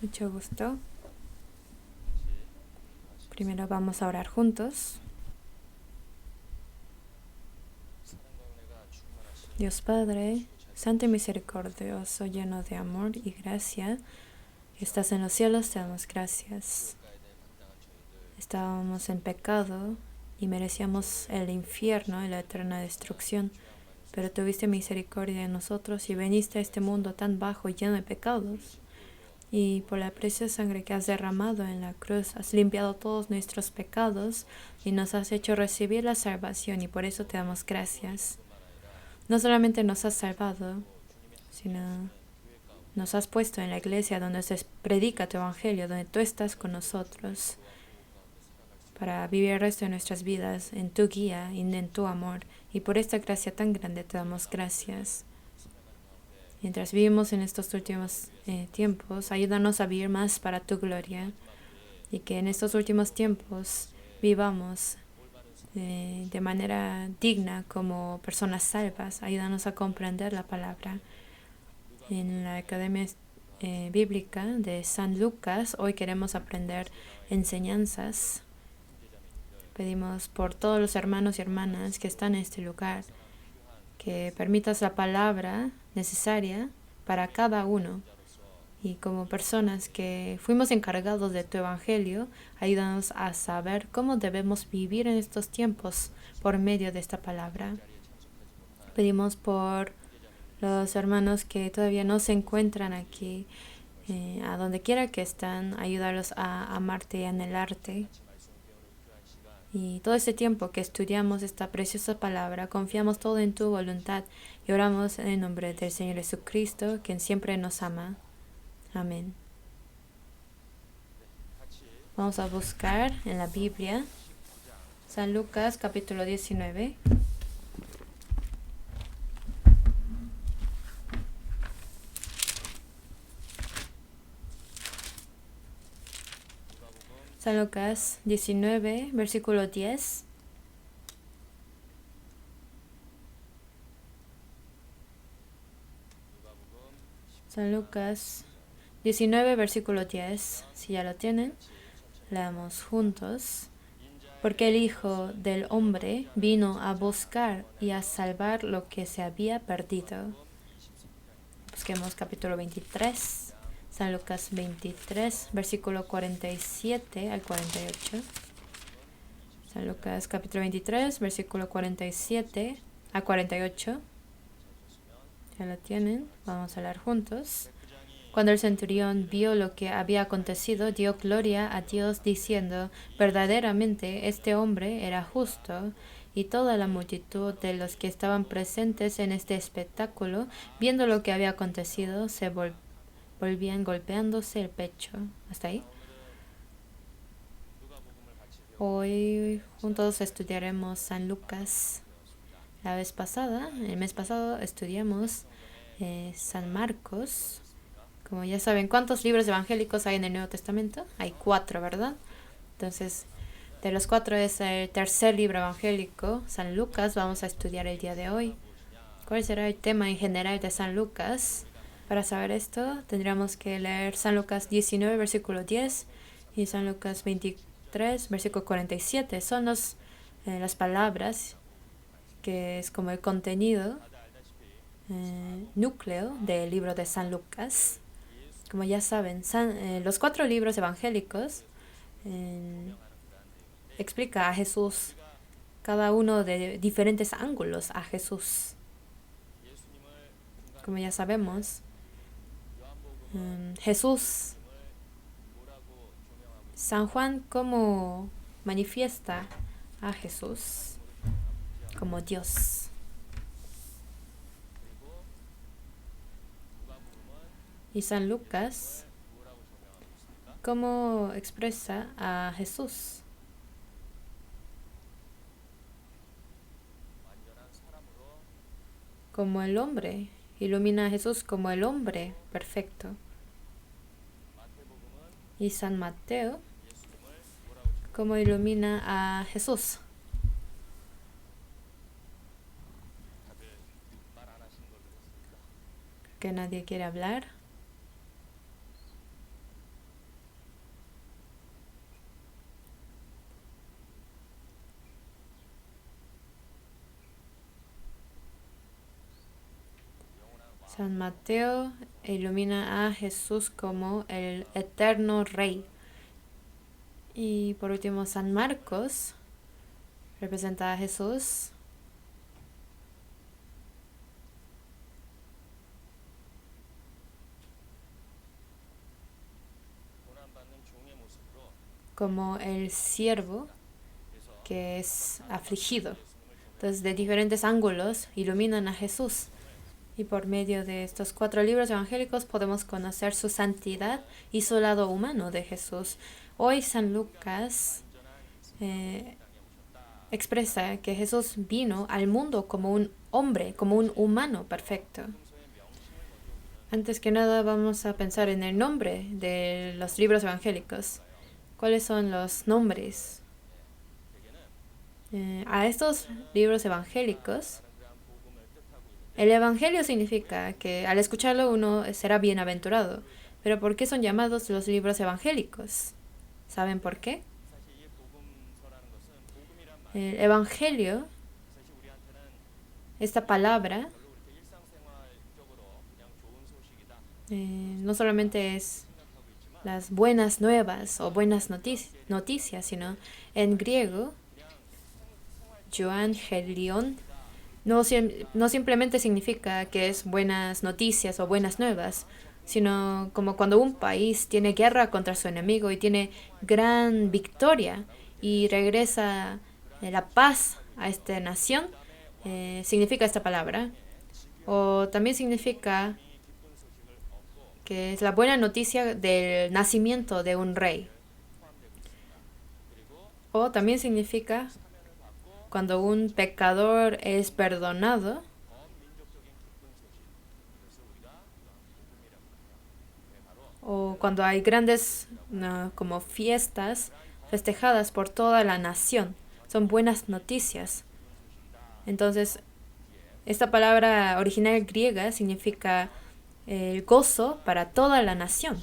Mucho gusto. Primero vamos a orar juntos. Dios Padre, Santo y misericordioso, lleno de amor y gracia, que estás en los cielos, te damos gracias. Estábamos en pecado y merecíamos el infierno y la eterna destrucción, pero tuviste misericordia de nosotros y viniste a este mundo tan bajo y lleno de pecados. Y por la preciosa sangre que has derramado en la cruz, has limpiado todos nuestros pecados y nos has hecho recibir la salvación, y por eso te damos gracias. No solamente nos has salvado, sino nos has puesto en la iglesia donde se predica tu evangelio, donde tú estás con nosotros, para vivir el resto de nuestras vidas en tu guía y en tu amor. Y por esta gracia tan grande te damos gracias. Mientras vivimos en estos últimos tiempos, ayúdanos a vivir más para tu gloria, y que en estos últimos tiempos vivamos de manera digna como personas salvas. Ayúdanos a comprender la palabra. En la Academia Bíblica de San Lucas, hoy queremos aprender enseñanzas. Pedimos por todos los hermanos y hermanas que están en este lugar, que permitas la palabra necesaria para cada uno. Y como personas que fuimos encargados de tu evangelio, ayúdanos a saber cómo debemos vivir en estos tiempos por medio de esta palabra. Pedimos por los hermanos que todavía no se encuentran aquí, a donde quiera que están, ayudarlos a amarte y anhelarte. Y todo este tiempo que estudiamos esta preciosa palabra, confiamos todo en tu voluntad y oramos en el nombre del Señor Jesucristo, quien siempre nos ama. Amén. Vamos a buscar en la Biblia San Lucas capítulo 19. San Lucas 19, versículo 10. San Lucas 19, versículo 10. Si ya lo tienen, leamos juntos. Porque el Hijo del Hombre vino a buscar y a salvar lo que se había perdido. Busquemos capítulo 23. San Lucas 23, versículo 47 al 48. San Lucas capítulo 23, versículo 47 a 48. Ya lo tienen, vamos a leer juntos. Cuando el centurión vio lo que había acontecido, dio gloria a Dios diciendo: verdaderamente este hombre era justo. Y toda la multitud de los que estaban presentes en este espectáculo, viendo lo que había acontecido, se volvían golpeándose el pecho. ¿Hasta ahí? Hoy juntos estudiaremos San Lucas. El mes pasado, estudiamos San Marcos. Como ya saben, ¿cuántos libros evangélicos hay en el Nuevo Testamento? Hay 4, ¿verdad? Entonces, de los 4 es el tercer libro evangélico, San Lucas. Vamos a estudiar el día de hoy. ¿Cuál será el tema en general de San Lucas? Para saber esto, tendríamos que leer San Lucas 19, versículo 10 y San Lucas 23, versículo 47. Son las palabras, que es como el contenido núcleo del libro de San Lucas. Como ya saben, los 4 libros evangélicos explica a Jesús, cada uno de diferentes ángulos a Jesús. Como ya sabemos, Jesús, San Juan, cómo manifiesta a Jesús como Dios. Y San Lucas, cómo expresa a Jesús como el hombre, ilumina a Jesús como el hombre perfecto. Y San Mateo, cómo ilumina a Jesús. Que nadie quiere hablar. San Mateo ilumina a Jesús como el eterno Rey. Y por último, San Marcos representa a Jesús como el siervo que es afligido. Entonces, de diferentes ángulos iluminan a Jesús. Y por medio de estos 4 libros evangélicos podemos conocer su santidad y su lado humano de Jesús. Hoy San Lucas expresa que Jesús vino al mundo como un hombre, como un humano perfecto. Antes que nada vamos a pensar en el nombre de los libros evangélicos. ¿Cuáles son los nombres? A estos libros evangélicos, el evangelio significa que al escucharlo uno será bienaventurado. Pero ¿por qué son llamados los libros evangélicos? ¿Saben por qué? El evangelio, esta palabra, no solamente es las buenas nuevas o buenas noticias, sino en griego, Joangelion, no simplemente significa que es buenas noticias o buenas nuevas, sino como cuando un país tiene guerra contra su enemigo y tiene gran victoria y regresa la paz a esta nación, significa esta palabra. O también significa que es la buena noticia del nacimiento de un rey. O también significa cuando un pecador es perdonado. O cuando hay grandes como fiestas festejadas por toda la nación. Son buenas noticias. Entonces, esta palabra original griega significa el gozo para toda la nación.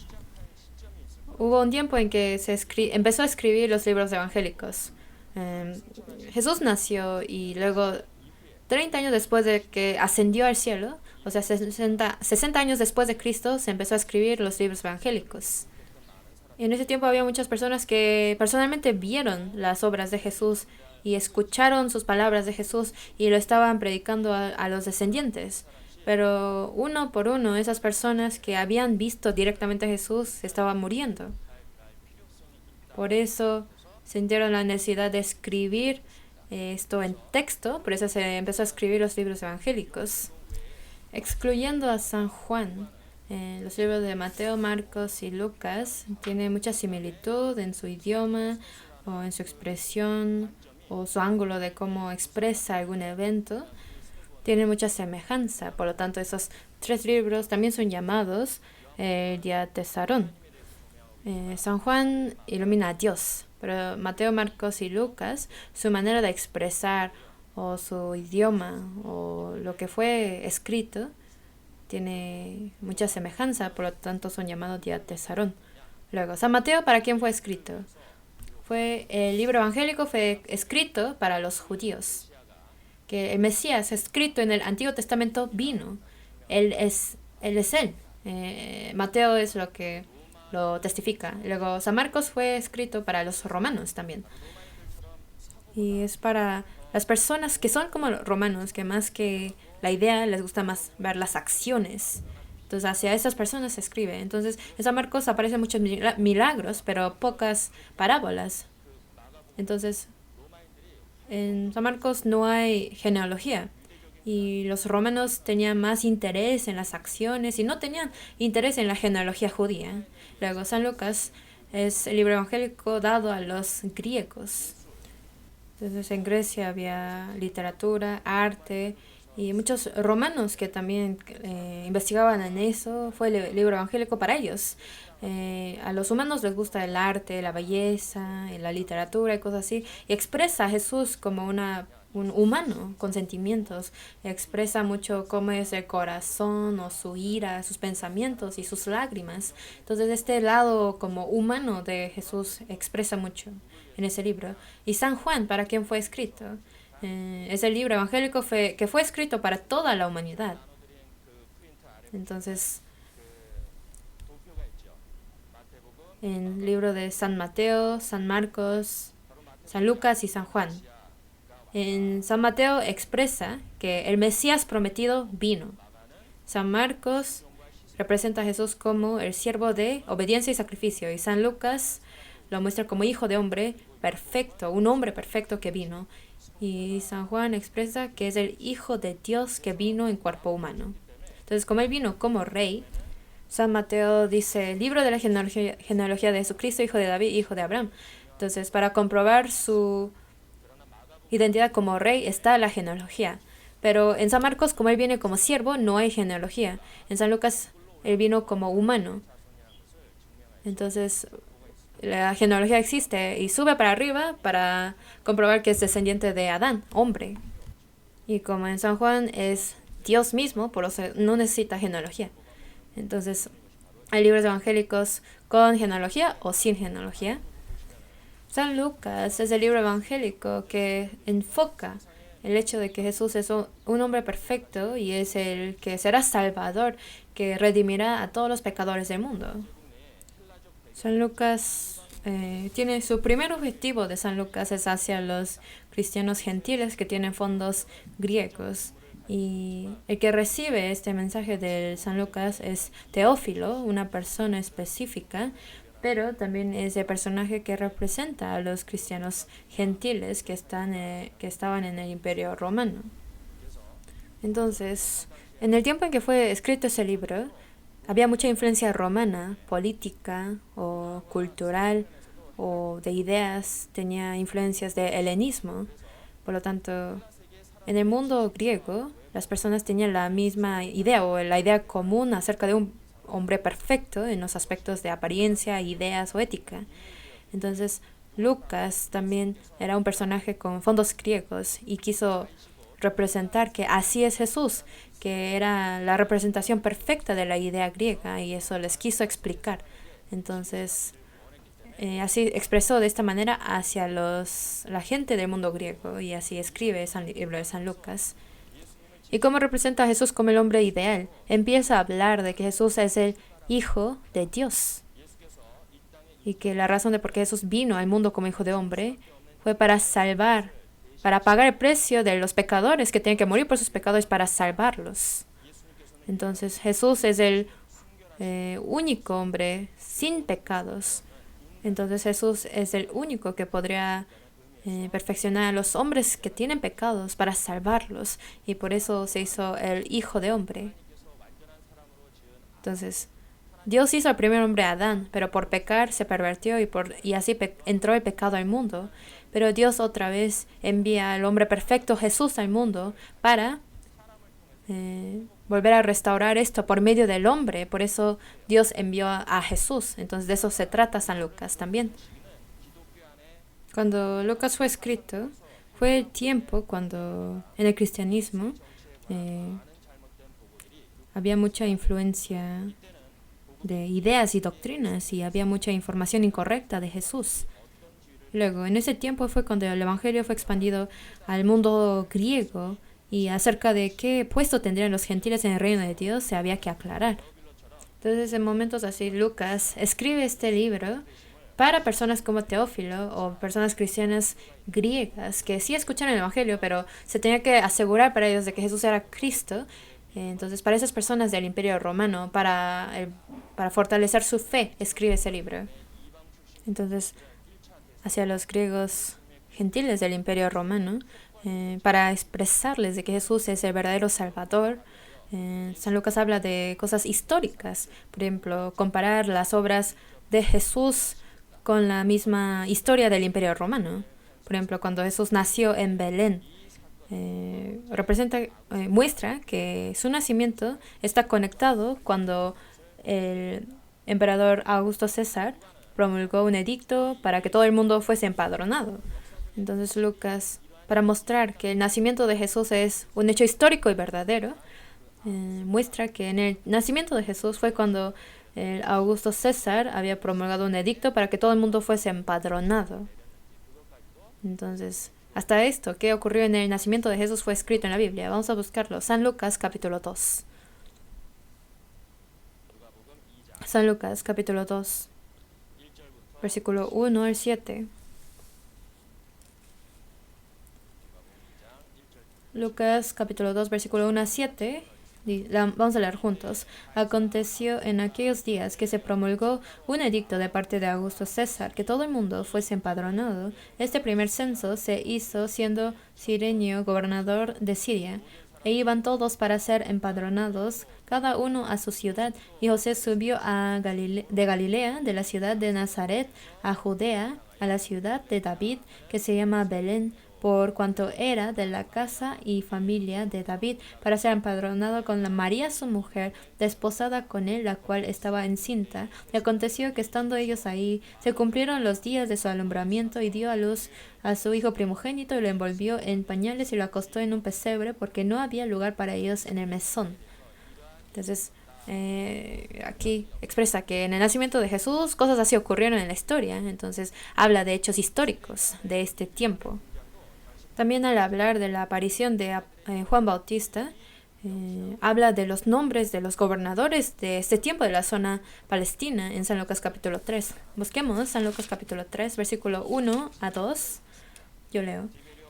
Hubo un tiempo en que se empezó a escribir los libros evangélicos. Jesús nació y luego 30 años después de que ascendió al cielo, o sea, 60 años después de Cristo, se empezó a escribir los libros evangélicos. Y en ese tiempo había muchas personas que personalmente vieron las obras de Jesús y escucharon sus palabras de Jesús y lo estaban predicando a los descendientes. Pero uno por uno, esas personas que habían visto directamente a Jesús estaban muriendo. Por eso sintieron la necesidad de escribir esto en texto, por eso se empezó a escribir los libros evangélicos. Excluyendo a San Juan, los libros de Mateo, Marcos y Lucas tienen mucha similitud en su idioma o en su expresión o su ángulo de cómo expresa algún evento. Tienen mucha semejanza, por lo tanto esos 3 libros también son llamados diatesarón. San Juan ilumina a Dios, pero Mateo, Marcos y Lucas, su manera de expresar o su idioma o lo que fue escrito tiene mucha semejanza, por lo tanto son llamados diatesarón. Luego, San Mateo, ¿para quién fue escrito? El libro evangélico fue escrito para los judíos. Que el Mesías escrito en el Antiguo Testamento vino. Él es él. Mateo es lo que lo testifica. Luego San Marcos fue escrito para los romanos también. Y es para las personas que son como los romanos, que más que la idea les gusta más ver las acciones. Entonces hacia esas personas se escribe. Entonces en San Marcos aparecen muchos milagros, pero pocas parábolas. Entonces en San Marcos no hay genealogía. Y los romanos tenían más interés en las acciones y no tenían interés en la genealogía judía. Luego San Lucas es el libro evangélico dado a los griegos. Entonces en Grecia había literatura, arte y muchos romanos que también investigaban en eso. Fue el libro evangélico para ellos. A los humanos les gusta el arte, la belleza, la literatura y cosas así. Y expresa a Jesús como un humano con sentimientos. Expresa mucho cómo es el corazón o su ira, sus pensamientos y sus lágrimas. Entonces este lado como humano de Jesús expresa mucho en ese libro. Y San Juan, ¿para quién fue escrito? Es el libro evangélico que fue escrito para toda la humanidad. Entonces, en el libro de San Mateo, San Marcos, San Lucas y San Juan. En San Mateo expresa que el Mesías prometido vino. San Marcos representa a Jesús como el siervo de obediencia y sacrificio. Y San Lucas lo muestra como hijo de hombre perfecto, un hombre perfecto que vino. Y San Juan expresa que es el Hijo de Dios que vino en cuerpo humano. Entonces, como él vino como rey, San Mateo dice, libro de la genealogía de Jesucristo, hijo de David, hijo de Abraham. Entonces, para comprobar su identidad como rey está la genealogía. Pero en San Marcos, como él viene como siervo, no hay genealogía. En San Lucas, él vino como humano. Entonces, la genealogía existe y sube para arriba para comprobar que es descendiente de Adán, hombre. Y como en San Juan es Dios mismo, por eso no necesita genealogía. Entonces, hay libros evangélicos con genealogía o sin genealogía. San Lucas es el libro evangélico que enfoca el hecho de que Jesús es un hombre perfecto y es el que será salvador, que redimirá a todos los pecadores del mundo. San Lucas tiene su primer objetivo de San Lucas es hacia los cristianos gentiles que tienen fondos griegos. Y el que recibe este mensaje de San Lucas es Teófilo, una persona específica, pero también es el personaje que representa a los cristianos gentiles que estaban en el Imperio Romano. Entonces, en el tiempo en que fue escrito ese libro, había mucha influencia romana, política o cultural o de ideas, tenía influencias de helenismo. Por lo tanto, en el mundo griego, las personas tenían la misma idea o la idea común acerca de un hombre perfecto en los aspectos de apariencia, ideas o ética. Entonces, Lucas también era un personaje con fondos griegos y quiso representar que así es Jesús, que era la representación perfecta de la idea griega y eso les quiso explicar. Entonces, así expresó de esta manera hacia la gente del mundo griego y así escribe el libro de San Lucas. ¿Y cómo representa a Jesús como el hombre ideal? Empieza a hablar de que Jesús es el Hijo de Dios y que la razón de por qué Jesús vino al mundo como Hijo de hombre fue para salvar, para pagar el precio de los pecadores que tienen que morir por sus pecados para salvarlos. Entonces Jesús es el único hombre sin pecados. Entonces Jesús es el único que podría perfeccionar a los hombres que tienen pecados para salvarlos. Y por eso se hizo el Hijo de hombre. Entonces, Dios hizo al primer hombre Adán, pero por pecar se pervertió y así entró el pecado al mundo. Pero Dios otra vez envía al hombre perfecto Jesús al mundo para volver a restaurar esto por medio del hombre. Por eso Dios envió a Jesús. Entonces de eso se trata San Lucas también. Cuando Lucas fue escrito, fue el tiempo cuando en el cristianismo había mucha influencia de ideas y doctrinas y había mucha información incorrecta de Jesús. Luego, en ese tiempo fue cuando el Evangelio fue expandido al mundo griego y acerca de qué puesto tendrían los gentiles en el reino de Dios se había que aclarar. Entonces, en momentos así, Lucas escribe este libro para personas como Teófilo o personas cristianas griegas que sí escuchan el Evangelio, pero se tenía que asegurar para ellos de que Jesús era Cristo. Entonces, para esas personas del Imperio Romano, para fortalecer su fe, escribe ese libro. Entonces, hacia los griegos gentiles del Imperio Romano, para expresarles de que Jesús es el verdadero Salvador, San Lucas habla de cosas históricas. Por ejemplo, comparar las obras de Jesús con la misma historia del Imperio Romano. Por ejemplo, cuando Jesús nació en Belén, muestra que su nacimiento está conectado cuando el emperador Augusto César promulgó un edicto para que todo el mundo fuese empadronado. Entonces Lucas, para mostrar que el nacimiento de Jesús es un hecho histórico y verdadero, muestra que en el nacimiento de Jesús fue cuando el Augusto César había promulgado un edicto para que todo el mundo fuese empadronado. Entonces, hasta esto que ocurrió en el nacimiento de Jesús fue escrito en la Biblia. Vamos a buscarlo. San Lucas capítulo 2. San Lucas capítulo 2, versículo 1 al 7. Lucas capítulo 2, versículo 1 a 7. Vamos a leer juntos. Aconteció en aquellos días que se promulgó un edicto de parte de Augusto César que todo el mundo fuese empadronado. Este primer censo se hizo siendo Cirenio gobernador de Siria. E iban todos para ser empadronados, cada uno a su ciudad. Y José subió de Galilea, de la ciudad de Nazaret, a Judea, a la ciudad de David, que se llama Belén, por cuanto era de la casa y familia de David, para ser empadronado con la María su mujer, desposada con él, la cual estaba encinta. Y aconteció que estando ellos ahí, se cumplieron los días de su alumbramiento, y dio a luz a su hijo primogénito, y lo envolvió en pañales y lo acostó en un pesebre, porque no había lugar para ellos en el mesón. Entonces, aquí expresa que en el nacimiento de Jesús cosas así ocurrieron en la historia. Entonces, habla de hechos históricos de este tiempo. También al hablar de la aparición de Juan Bautista, habla de los nombres de los gobernadores de este tiempo de la zona palestina en San Lucas capítulo 3. Busquemos San Lucas capítulo 3, versículo 1 a 2. Yo leo.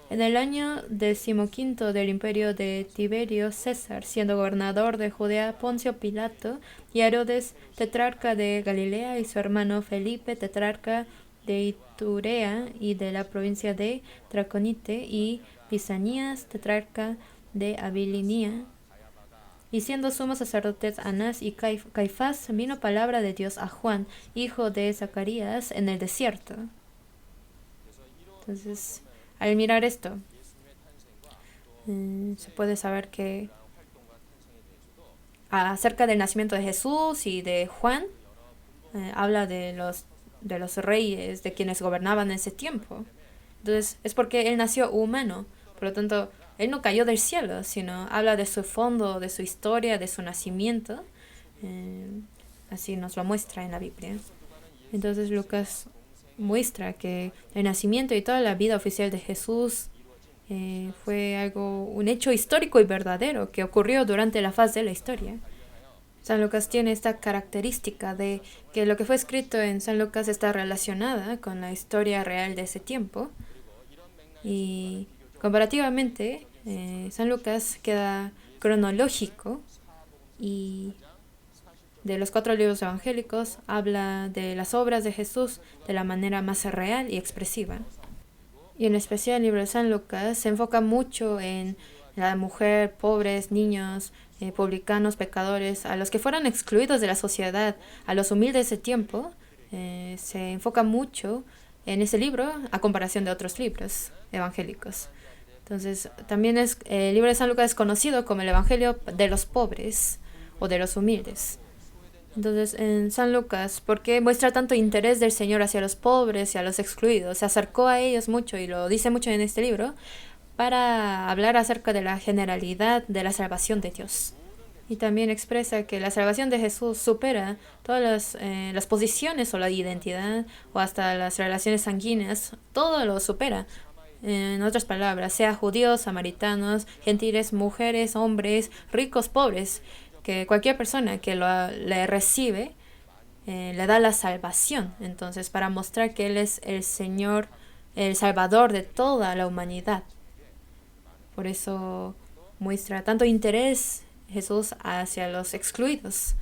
En el año 15 del imperio de Tiberio César, siendo gobernador de Judea Poncio Pilato, y Herodes, tetrarca de Galilea, y su hermano Felipe, tetrarca de Iturea y de la provincia de Traconite, y Lisanías, tetrarca de Abilinia. Y siendo sumos sacerdotes Anás y Caifás, vino palabra de Dios a Juan, hijo de Zacarías, en el desierto. Entonces, al mirar esto, se puede saber que acerca del nacimiento de Jesús y de Juan, habla de los reyes, de quienes gobernaban en ese tiempo. Entonces, es porque él nació humano. Por lo tanto, él no cayó del cielo, sino habla de su fondo, de su historia, de su nacimiento. Así nos lo muestra en la Biblia. Entonces, Lucas muestra que el nacimiento y toda la vida oficial de Jesús fue un hecho histórico y verdadero que ocurrió durante la faz de la historia. San Lucas tiene esta característica de que lo que fue escrito en San Lucas está relacionada con la historia real de ese tiempo. Y comparativamente, San Lucas queda cronológico, y de los 4 libros evangélicos habla de las obras de Jesús de la manera más real y expresiva. Y en especial el libro de San Lucas se enfoca mucho en la mujer, pobres, niños, publicanos, pecadores, a los que fueron excluidos de la sociedad, a los humildes de ese tiempo. Se enfoca mucho en ese libro a comparación de otros libros evangélicos. Entonces, también el libro de San Lucas es conocido como el Evangelio de los pobres o de los humildes. Entonces, en San Lucas, ¿por qué muestra tanto interés del Señor hacia los pobres y a los excluidos? Se acercó a ellos mucho, y lo dice mucho en este libro, para hablar acerca de la generalidad de la salvación de Dios. Y también expresa que la salvación de Jesús supera todas las posiciones o la identidad o hasta las relaciones sanguíneas. Todo lo supera. En otras palabras, sea judíos, samaritanos, gentiles, mujeres, hombres, ricos, pobres, que cualquier persona que le recibe le da la salvación. Entonces, para mostrar que Él es el Señor, el Salvador de toda la humanidad. Por eso muestra tanto interés Jesús hacia los excluidos.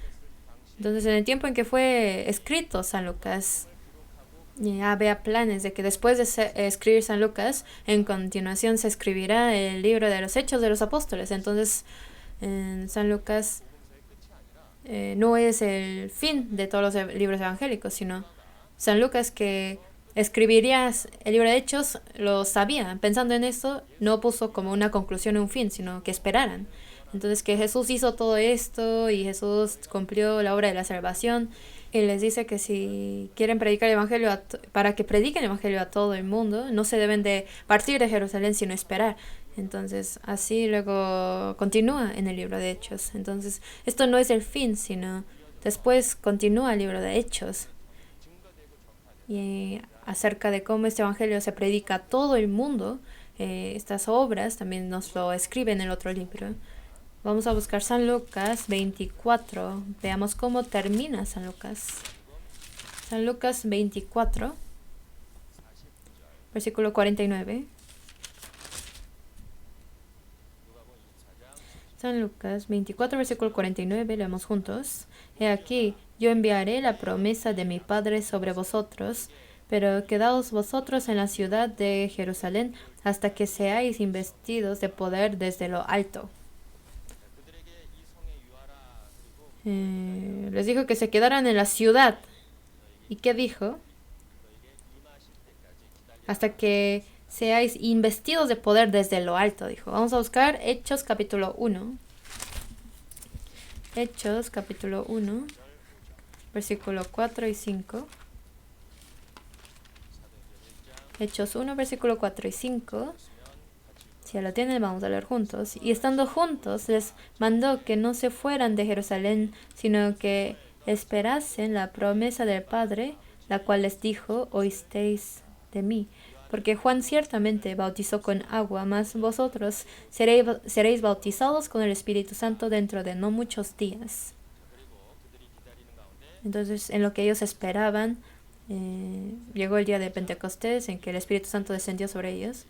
Entonces, en el tiempo en que fue escrito San Lucas, ya había planes de que después de escribir San Lucas, en continuación se escribirá el libro de los Hechos de los Apóstoles. Entonces, en San Lucas no es el fin de todos los libros evangélicos, sino San Lucas, que escribiría el libro de Hechos, lo sabía. Pensando en esto, no puso como una conclusión y un fin, sino que esperaran. Entonces, que Jesús hizo todo esto y Jesús cumplió la obra de la salvación. Y les dice que si quieren predicar el evangelio, para que prediquen el evangelio a todo el mundo, no se deben de partir de Jerusalén, sino esperar. Entonces, así luego continúa en el libro de Hechos. Entonces, esto no es el fin, sino después continúa el libro de Hechos. Y acerca de cómo este evangelio se predica a todo el mundo, estas obras también nos lo escribe en el otro libro. Vamos a buscar San Lucas 24. Veamos cómo termina San Lucas. San Lucas 24, versículo 49. San Lucas 24, versículo 49, leemos juntos. He aquí, yo enviaré la promesa de mi Padre sobre vosotros, pero quedaos vosotros en la ciudad de Jerusalén hasta que seáis investidos de poder desde lo alto. Les dijo que se quedaran en la ciudad. ¿Y qué dijo? Hasta que seáis investidos de poder desde lo alto, dijo. Vamos a buscar Hechos capítulo 1. Hechos capítulo 1, versículo 4 y 5. Hechos 1, versículo 4 y 5. Si ya lo tienen, vamos a leer juntos. Y estando juntos, les mandó que no se fueran de Jerusalén, sino que esperasen la promesa del Padre, la cual les dijo, oísteis de mí. Porque Juan ciertamente bautizó con agua, mas vosotros seréis bautizados con el Espíritu Santo dentro de no muchos días. Entonces, en lo que ellos esperaban, llegó el día de Pentecostés, en que el Espíritu Santo descendió sobre ellos.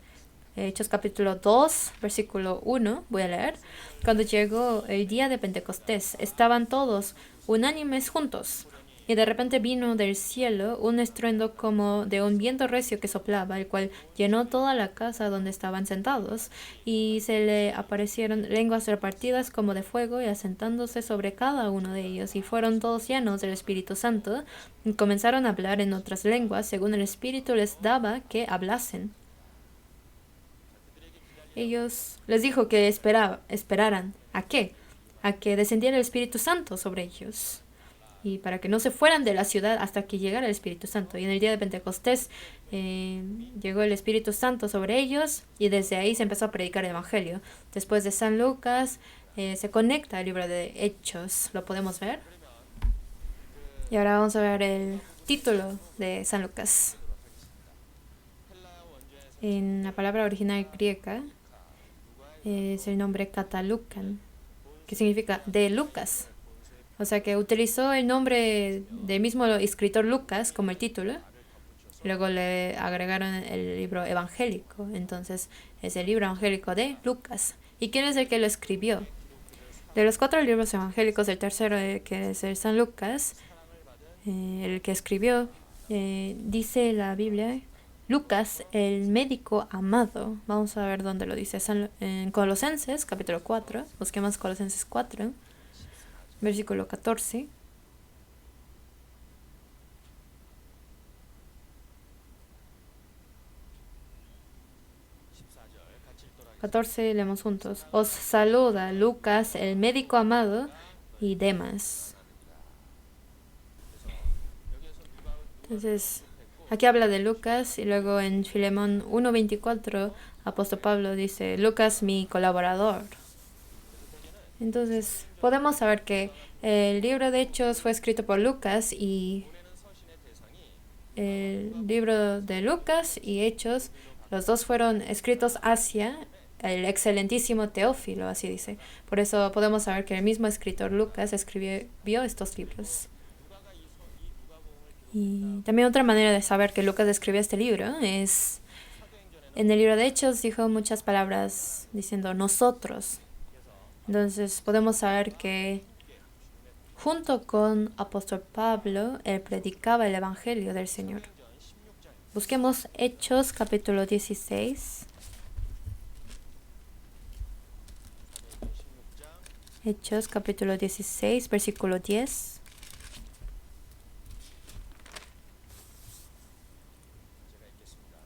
Hechos capítulo 2, versículo 1, voy a leer. Cuando llegó el día de Pentecostés, estaban todos unánimes juntos. Y de repente vino del cielo un estruendo como de un viento recio que soplaba, el cual llenó toda la casa donde estaban sentados. Y se le aparecieron lenguas repartidas como de fuego y asentándose sobre cada uno de ellos. Y fueron todos llenos del Espíritu Santo y comenzaron a hablar en otras lenguas, según el Espíritu les daba que hablasen. Ellos les dijo que esperaran. ¿A qué? A que descendiera el Espíritu Santo sobre ellos. Y para que no se fueran de la ciudad hasta que llegara el Espíritu Santo. Y en el día de Pentecostés llegó el Espíritu Santo sobre ellos y desde ahí se empezó a predicar el Evangelio. Después de San Lucas se conecta al libro de Hechos. ¿Lo podemos ver? Y ahora vamos a ver el título de San Lucas. En la palabra original griega es el nombre Katalukan, que significa de Lucas. O sea que utilizó el nombre del mismo escritor Lucas como el título. Luego le agregaron el libro evangélico. Entonces es el libro evangélico de Lucas. ¿Y quién es el que lo escribió? De los 4 libros evangélicos, el tercero, que es el San Lucas, el que escribió, dice la Biblia, Lucas, el médico amado. Vamos a ver dónde lo dice. En Colosenses, capítulo 4. Busquemos Colosenses 4. Versículo 14. Leemos juntos. Os saluda Lucas, el médico amado, y Demas. Entonces, aquí habla de Lucas y luego en Filemón 1:24, apóstol Pablo dice, Lucas, mi colaborador. Entonces, podemos saber que el libro de Hechos fue escrito por Lucas y el libro de Lucas y Hechos, los dos fueron escritos hacia el excelentísimo Teófilo, así dice. Por eso podemos saber que el mismo escritor Lucas escribió estos libros. Y también otra manera de saber que Lucas escribió este libro es, en el libro de Hechos dijo muchas palabras diciendo nosotros. Entonces podemos saber que junto con apóstol Pablo, él predicaba el Evangelio del Señor. Busquemos Hechos capítulo 16. Hechos capítulo 16, versículo 10.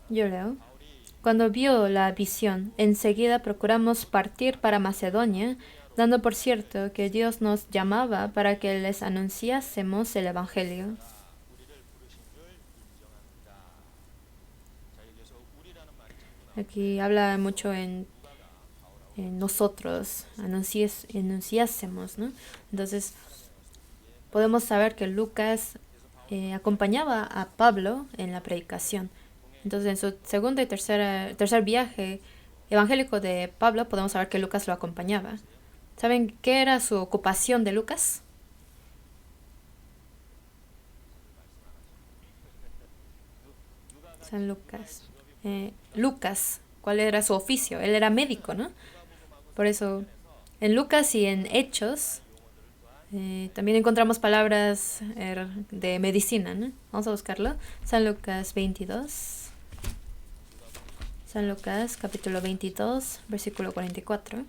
Yo leo. Cuando vio la visión, enseguida procuramos partir para Macedonia, dando por cierto que Dios nos llamaba para que les anunciásemos el Evangelio. Aquí habla mucho en nosotros, anunciásemos, ¿no? Entonces, podemos saber que Lucas acompañaba a Pablo en la predicación. Entonces, en su segundo y tercer viaje evangélico de Pablo, podemos saber que Lucas lo acompañaba. ¿Saben qué era su ocupación de Lucas? San Lucas. Lucas, ¿cuál era su oficio? Él era médico, ¿no? Por eso, en Lucas y en Hechos también encontramos palabras de medicina, ¿no? Vamos a buscarlo. San Lucas 22. San Lucas capítulo 22, versículo 44.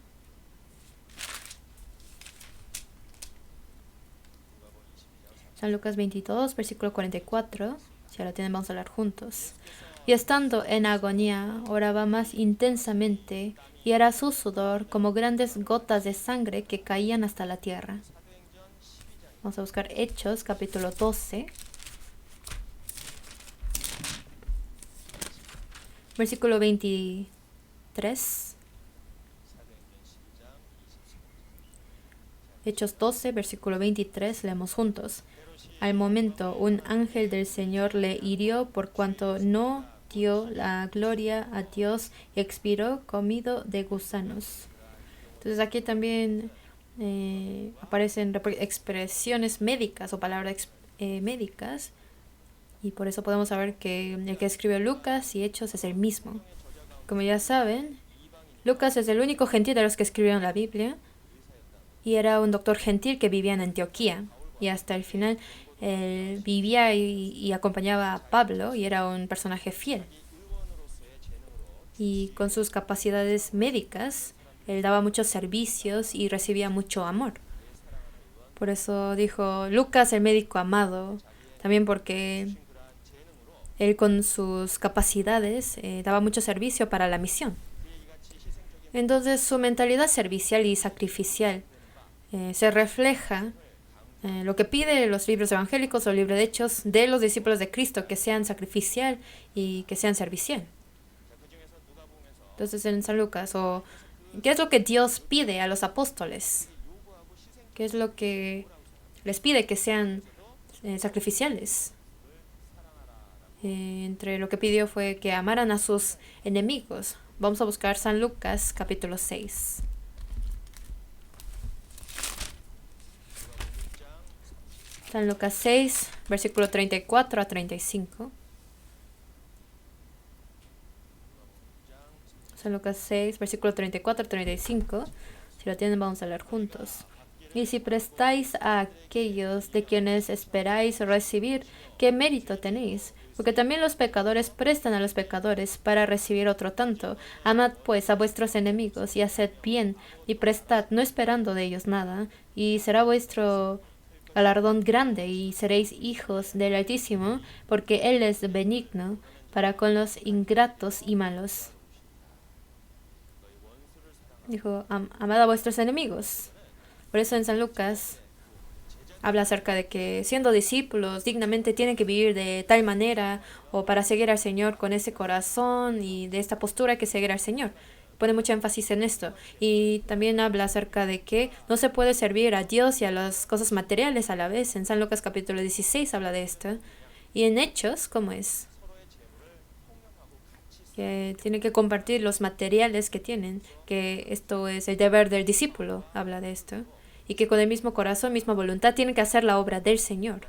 San Lucas 22, versículo 44. Si ahora tienen, vamos a hablar juntos. Y estando en agonía, oraba más intensamente, y era su sudor como grandes gotas de sangre que caían hasta la tierra. Vamos a buscar Hechos, capítulo 12. Versículo 23. Hechos 12, versículo 23, leemos juntos. Al momento, un ángel del Señor le hirió por cuanto no dio la gloria a Dios y expiró comido de gusanos. Entonces aquí también aparecen expresiones médicas o palabras médicas, y por eso podemos saber que el que escribió Lucas y Hechos es el mismo. Como ya saben, Lucas es el único gentil de los que escribieron la Biblia, y era un doctor gentil que vivía en Antioquía, y hasta el final él vivía y acompañaba a Pablo, y era un personaje fiel. Y con sus capacidades médicas, él daba muchos servicios y recibía mucho amor. Por eso dijo Lucas, el médico amado, también porque él con sus capacidades daba mucho servicio para la misión. Entonces su mentalidad servicial y sacrificial se refleja lo que pide los libros evangélicos o libros de Hechos de los discípulos de Cristo, que sean sacrificial y que sean servicial. Entonces en San Lucas, ¿qué es lo que Dios pide a los apóstoles? ¿Qué es lo que les pide? Que sean sacrificiales. Entre lo que pidió fue que amaran a sus enemigos. Vamos a buscar San Lucas capítulo 6. San Lucas 6, versículo 34 a 35. San Lucas 6, versículo 34 a 35. Si lo tienen, vamos a leer juntos. Y si prestáis a aquellos de quienes esperáis recibir, ¿qué mérito tenéis? Porque también los pecadores prestan a los pecadores para recibir otro tanto. Amad pues a vuestros enemigos y haced bien, y prestad, no esperando de ellos nada, y será vuestro galardón grande, y seréis hijos del Altísimo, porque Él es benigno para con los ingratos y malos. Dijo, amad a vuestros enemigos. Por eso en San Lucas habla acerca de que siendo discípulos dignamente tienen que vivir de tal manera, o para seguir al Señor con ese corazón y de esta postura hay que seguir al Señor. Pone mucho énfasis en esto. Y también habla acerca de que no se puede servir a Dios y a las cosas materiales a la vez. En San Lucas capítulo 16 habla de esto. Y en Hechos, ¿cómo es? Que tienen que compartir los materiales que tienen, que esto es el deber del discípulo, habla de esto. Y que con el mismo corazón, misma voluntad, tienen que hacer la obra del Señor.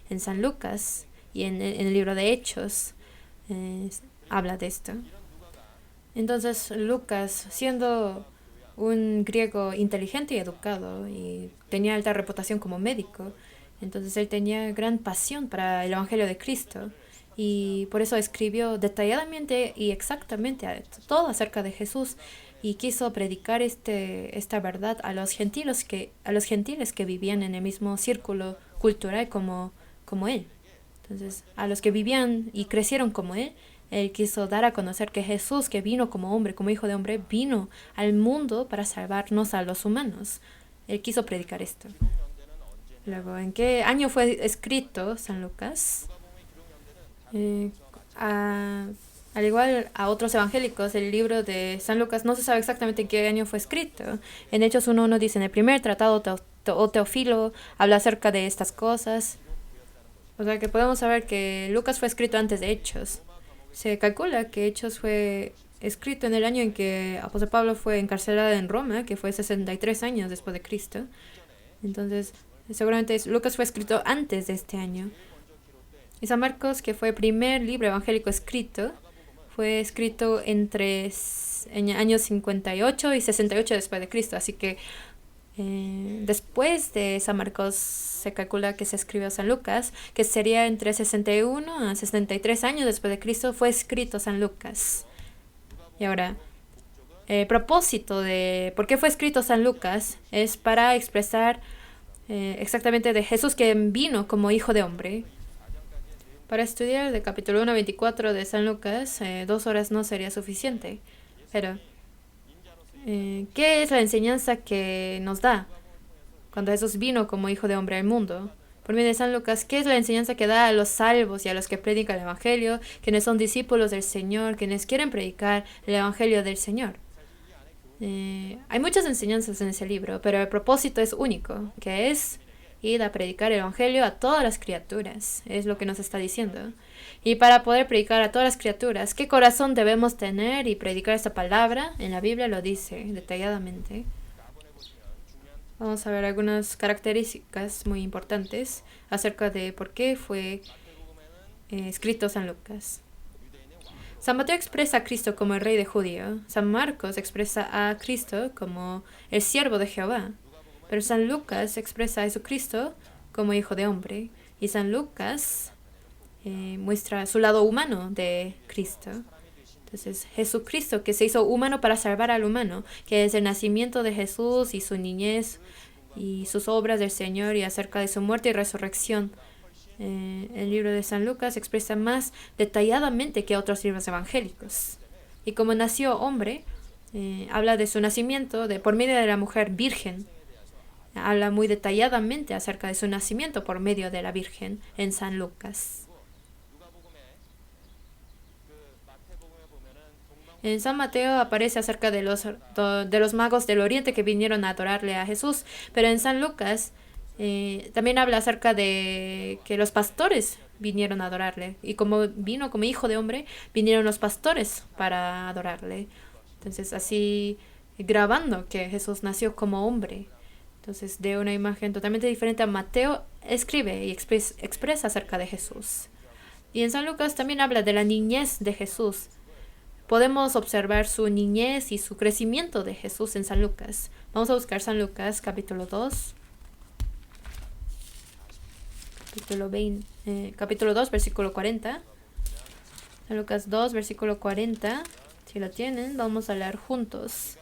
En San Lucas y en el libro de Hechos habla de esto. Entonces Lucas, siendo un griego inteligente y educado, y tenía alta reputación como médico, entonces él tenía gran pasión para el Evangelio de Cristo, y por eso escribió detalladamente y exactamente todo acerca de Jesús, y quiso predicar esta verdad a los gentiles que vivían en el mismo círculo cultural como él. Entonces, a los que vivían y crecieron como él quiso dar a conocer que Jesús, que vino como hombre, como hijo de hombre, vino al mundo para salvarnos a los humanos. Él quiso predicar esto. Luego, ¿en qué año fue escrito San Lucas? Al igual a otros evangélicos, el libro de San Lucas no se sabe exactamente en qué año fue escrito. En Hechos 1:1 dice, en el primer tratado o Teófilo habla acerca de estas cosas. O sea que podemos saber que Lucas fue escrito antes de Hechos. Se calcula que Hechos fue escrito en el año en que apóstol Pablo fue encarcelado en Roma, que fue 63 años después de Cristo. Entonces, seguramente Lucas fue escrito antes de este año. Y San Marcos, que fue el primer libro evangélico escrito, fue escrito entre años 58 y 68 después de Cristo. Así que después de San Marcos se calcula que se escribió San Lucas, que sería entre 61 a 63 años después de Cristo, fue escrito San Lucas. Y ahora, el propósito de por qué fue escrito San Lucas es para expresar exactamente de Jesús que vino como hijo de hombre. Para estudiar de capítulo 1 a 24 de San Lucas, 2 horas no sería suficiente. Pero, ¿qué es la enseñanza que nos da cuando Jesús vino como hijo de hombre al mundo? Por medio de San Lucas, ¿qué es la enseñanza que da a los salvos y a los que predican el Evangelio, quienes son discípulos del Señor, quienes quieren predicar el Evangelio del Señor? Hay muchas enseñanzas en ese libro, pero el propósito es único, que es ir a predicar el Evangelio a todas las criaturas. Es lo que nos está diciendo. Y para poder predicar a todas las criaturas, ¿qué corazón debemos tener y predicar esta palabra? En la Biblia lo dice detalladamente. Vamos a ver algunas características muy importantes acerca de por qué fue escrito San Lucas. San Mateo expresa a Cristo como el rey de judío. San Marcos expresa a Cristo como el siervo de Jehová. Pero San Lucas expresa a Jesucristo como hijo de hombre. Y San Lucas muestra su lado humano de Cristo. Entonces, Jesucristo, que se hizo humano para salvar al humano, que es el nacimiento de Jesús y su niñez y sus obras del Señor y acerca de su muerte y resurrección. El libro de San Lucas expresa más detalladamente que otros libros evangélicos. Y como nació hombre, habla de su nacimiento por medio de la mujer virgen. Habla muy detalladamente acerca de su nacimiento por medio de la Virgen en San Lucas. En San Mateo aparece acerca de los magos del oriente que vinieron a adorarle a Jesús, pero en San Lucas también habla acerca de que los pastores vinieron a adorarle. Y como vino como hijo de hombre, vinieron los pastores para adorarle. Entonces así grabando que Jesús nació como hombre. Entonces, de una imagen totalmente diferente a Mateo, escribe y expresa acerca de Jesús. Y en San Lucas también habla de la niñez de Jesús. Podemos observar su niñez y su crecimiento de Jesús en San Lucas. Vamos a buscar San Lucas, capítulo 2. Capítulo 2, versículo 40. San Lucas 2, versículo 40. Si lo tienen, vamos a leer juntos.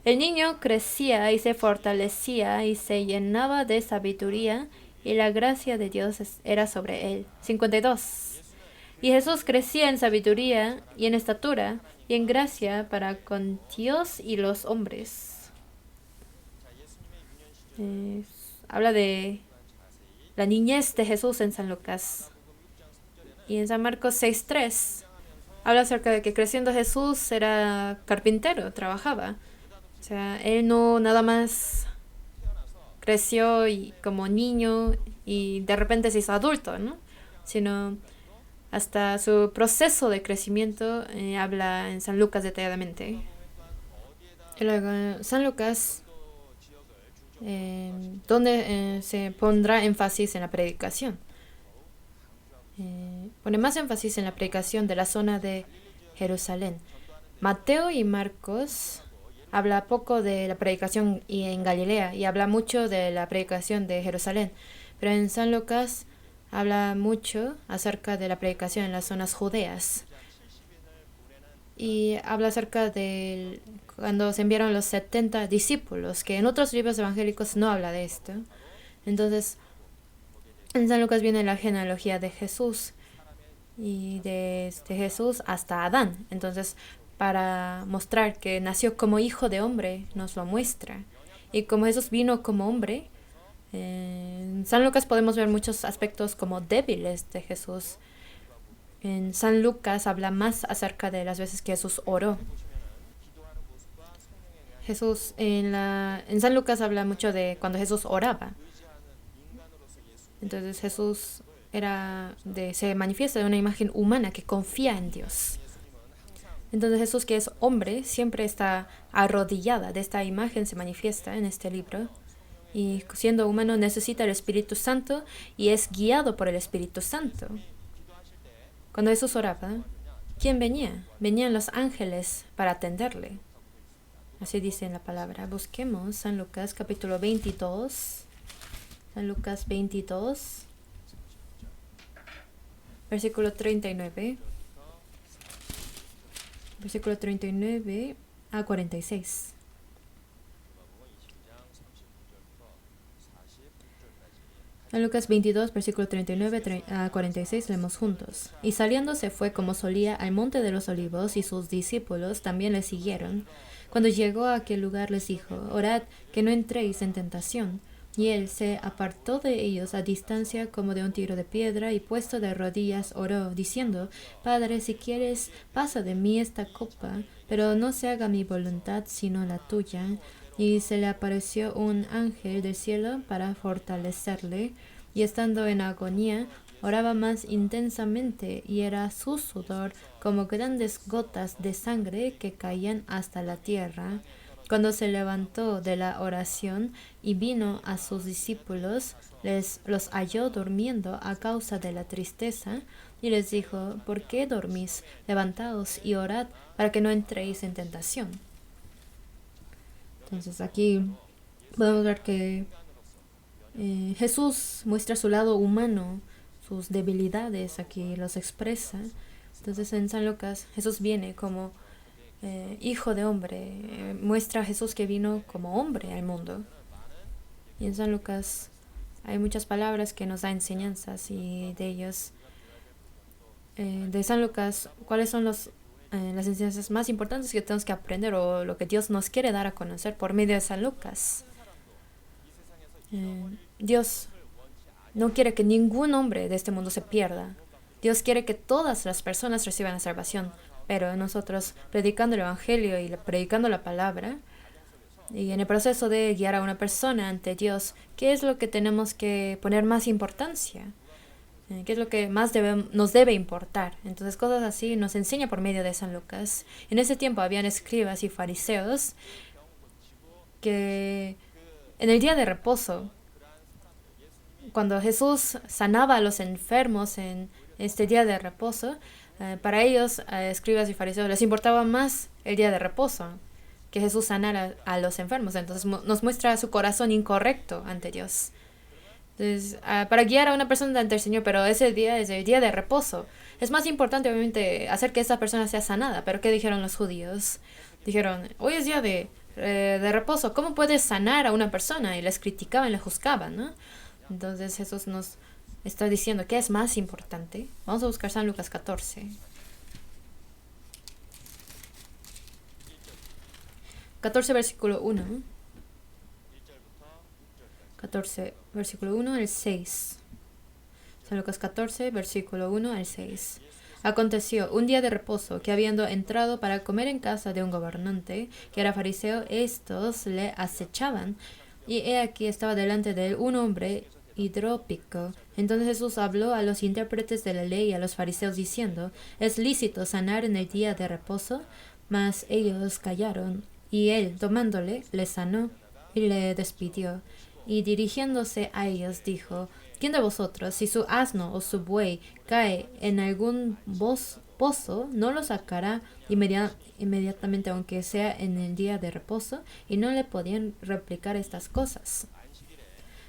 El niño crecía y se fortalecía y se llenaba de sabiduría y la gracia de Dios era sobre él. 52. Y Jesús crecía en sabiduría y en estatura y en gracia para con Dios y los hombres. Habla de la niñez de Jesús en San Lucas. Y en San Marcos 6:3 habla acerca de que creciendo Jesús era carpintero, trabajaba. O sea, él no nada más creció como niño y de repente se hizo adulto, ¿no? Sino hasta su proceso de crecimiento habla en San Lucas detalladamente. Y luego, San Lucas, donde se pondrá énfasis en la predicación. Pone más énfasis en la predicación de la zona de Jerusalén. Mateo y Marcos habla poco de la predicación en Galilea y habla mucho de la predicación de Jerusalén. Pero en San Lucas habla mucho acerca de la predicación en las zonas judeas. Y habla acerca de cuando se enviaron los 70 discípulos, que en otros libros evangélicos no habla de esto. Entonces, en San Lucas viene la genealogía de Jesús y desde Jesús hasta Adán. Entonces, para mostrar que nació como hijo de hombre, nos lo muestra. Y como Jesús vino como hombre, en San Lucas podemos ver muchos aspectos como débiles de Jesús. En San Lucas habla más acerca de las veces que Jesús oró. Jesús en San Lucas habla mucho de cuando Jesús oraba. Entonces Jesús se manifiesta de una imagen humana que confía en Dios. Entonces Jesús, que es hombre, siempre está arrodillada. De esta imagen se manifiesta en este libro. Y siendo humano necesita el Espíritu Santo y es guiado por el Espíritu Santo. Cuando Jesús oraba, ¿quién venía? Venían los ángeles para atenderle. Así dice en la palabra. Busquemos San Lucas capítulo 22. San Lucas 22, versículo 39. Versículo 39 a 46. En Lucas 22, versículo 39 a 46, leemos juntos. Y saliendo se fue como solía al monte de los olivos, y sus discípulos también le siguieron. Cuando llegó a aquel lugar les dijo, orad que no entréis en tentación. Y él se apartó de ellos a distancia como de un tiro de piedra, y puesto de rodillas oró, diciendo, Padre, si quieres, pasa de mí esta copa, pero no se haga mi voluntad sino la tuya. Y se le apareció un ángel del cielo para fortalecerle, y estando en agonía, oraba más intensamente, y era su sudor como grandes gotas de sangre que caían hasta la tierra. Cuando se levantó de la oración y vino a sus discípulos, los halló durmiendo a causa de la tristeza, y les dijo, ¿por qué dormís? Levantaos y orad para que no entréis en tentación. Entonces aquí podemos ver que Jesús muestra su lado humano, sus debilidades, aquí los expresa. Entonces en San Lucas Jesús viene como hijo de hombre, muestra a Jesús que vino como hombre al mundo. Y en San Lucas hay muchas palabras que nos da enseñanzas, y de ellos, de San Lucas, ¿cuáles son las enseñanzas más importantes que tenemos que aprender, o lo que Dios nos quiere dar a conocer por medio de San Lucas? Dios no quiere que ningún hombre de este mundo se pierda. Dios quiere que todas las personas reciban la salvación, pero nosotros, predicando el Evangelio y predicando la palabra, y en el proceso de guiar a una persona ante Dios, ¿qué es lo que tenemos que poner más importancia? ¿Qué es lo que más nos debe importar? Entonces cosas así nos enseña por medio de San Lucas. En ese tiempo habían escribas y fariseos que en el día de reposo, cuando Jesús sanaba a los enfermos en este día de reposo, para ellos, escribas y fariseos, les importaba más el día de reposo que Jesús sanara a los enfermos. Entonces nos muestra su corazón incorrecto ante Dios. Entonces, para guiar a una persona ante el Señor, pero ese día es el día de reposo. Es más importante, obviamente, hacer que esa persona sea sanada. Pero ¿qué dijeron los judíos? Dijeron, hoy es día de reposo. ¿Cómo puedes sanar a una persona? Y les criticaban, les juzgaban, ¿no? Entonces Jesús nos está diciendo qué es más importante. Vamos a buscar San Lucas 14. 14, versículo 1. 14, versículo 1 al 6. San Lucas 14, versículo 1 al 6. Aconteció un día de reposo que, habiendo entrado para comer en casa de un gobernante que era fariseo, estos le acechaban. Y he aquí estaba delante de él un hombre hidrópico. Entonces Jesús habló a los intérpretes de la ley y a los fariseos diciendo, ¿es lícito sanar en el día de reposo? Mas ellos callaron. Y él, tomándole, le sanó y le despidió. Y dirigiéndose a ellos dijo, ¿quién de vosotros, si su asno o su buey cae en algún pozo, no lo sacará inmediatamente, aunque sea en el día de reposo? Y no le podían replicar estas cosas.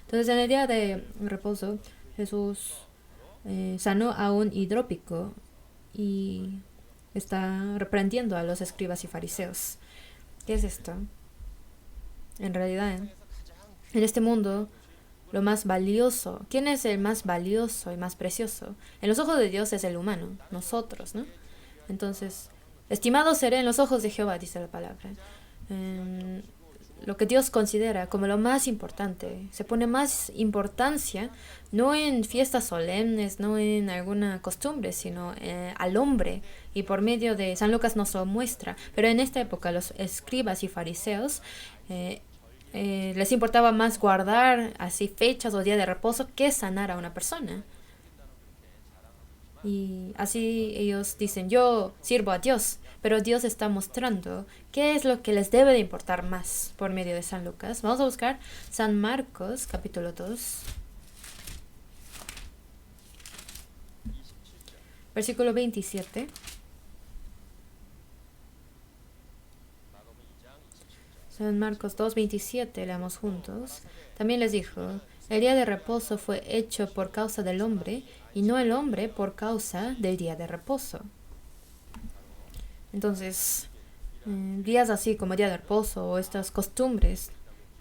Entonces en el día de reposo Jesús sanó a un hidrópico y está reprendiendo a los escribas y fariseos. ¿Qué es esto? En realidad, en este mundo, lo más valioso, ¿quién es el más valioso y más precioso? En los ojos de Dios es el humano, nosotros, ¿no? Entonces, estimado seré en los ojos de Jehová, dice la palabra. Lo que Dios considera como lo más importante, se pone más importancia no en fiestas solemnes, no en alguna costumbre, sino al hombre. Y por medio de San Lucas nos lo muestra. Pero en esta época los escribas y fariseos les importaba más guardar así fechas o días de reposo que sanar a una persona. Y así ellos dicen, yo sirvo a Dios, pero Dios está mostrando qué es lo que les debe de importar más por medio de San Lucas. Vamos a buscar San Marcos, capítulo 2, versículo 27. San Marcos 2:27, leamos juntos. También les dijo, el día de reposo fue hecho por causa del hombre, y no el hombre por causa del día de reposo. Entonces, días así como el día de reposo o estas costumbres,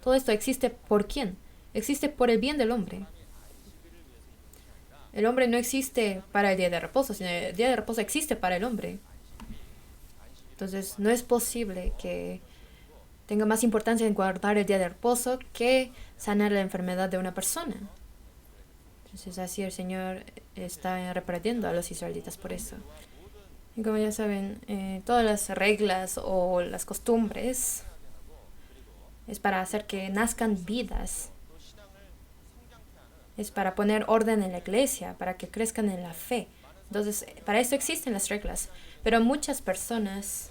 todo esto existe ¿por quién? Existe por el bien del hombre. El hombre no existe para el día de reposo, sino el día de reposo existe para el hombre. Entonces, no es posible que tenga más importancia en guardar el día de reposo que sanar la enfermedad de una persona. Entonces así el Señor está reprendiendo a los israelitas por eso. Y como ya saben, todas las reglas o las costumbres es para hacer que nazcan vidas. Es para poner orden en la iglesia, para que crezcan en la fe. Entonces, para esto existen las reglas. Pero muchas personas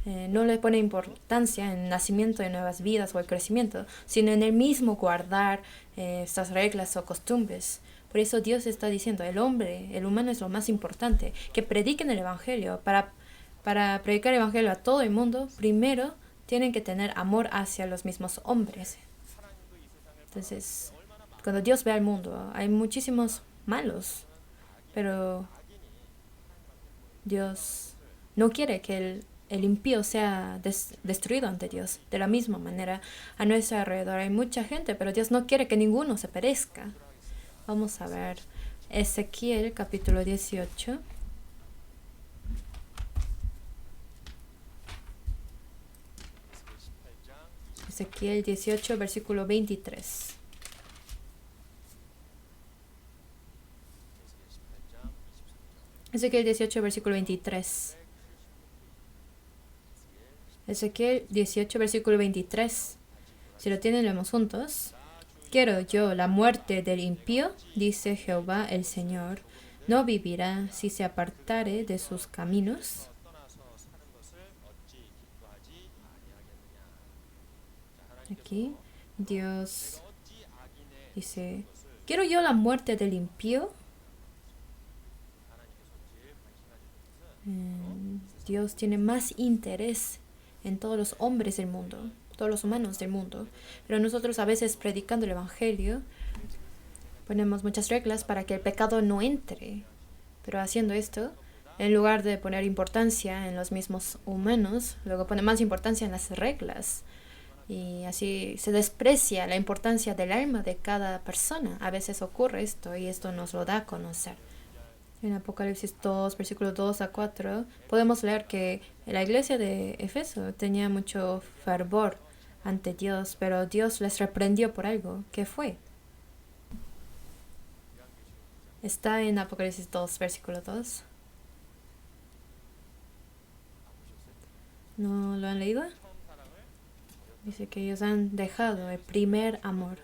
no le pone importancia en el nacimiento de nuevas vidas o el crecimiento, sino en el mismo guardar estas reglas o costumbres. Por eso Dios está diciendo, el hombre, el humano es lo más importante, que prediquen el Evangelio. Para predicar el Evangelio a todo el mundo, primero tienen que tener amor hacia los mismos hombres. Entonces, cuando Dios ve al mundo, hay muchísimos malos, pero Dios no quiere que el impío sea destruido ante Dios. De la misma manera, a nuestro alrededor hay mucha gente, pero Dios no quiere que ninguno se perezca. Vamos a ver Ezequiel capítulo 18. Ezequiel 18, versículo 23. Ezequiel 18, versículo 23. Ezequiel 18, versículo 23. Si lo tienen, leemos juntos. Quiero yo la muerte del impío, dice Jehová el Señor. No vivirá si se apartare de sus caminos. Aquí Dios dice, quiero yo la muerte del impío. Dios tiene más interés en todos los hombres del mundo, todos los humanos del mundo. Pero nosotros a veces predicando el Evangelio ponemos muchas reglas para que el pecado no entre. Pero haciendo esto, en lugar de poner importancia en los mismos humanos, luego pone más importancia en las reglas. Y así se desprecia la importancia del alma de cada persona. A veces ocurre esto y esto nos lo da a conocer. En Apocalipsis 2, versículos 2 a 4, podemos leer que la iglesia de Éfeso tenía mucho fervor ante Dios, pero Dios les reprendió por algo. ¿Qué fue? Está en Apocalipsis 2, versículo 2. ¿No lo han leído? Dice que ellos han dejado el primer amor.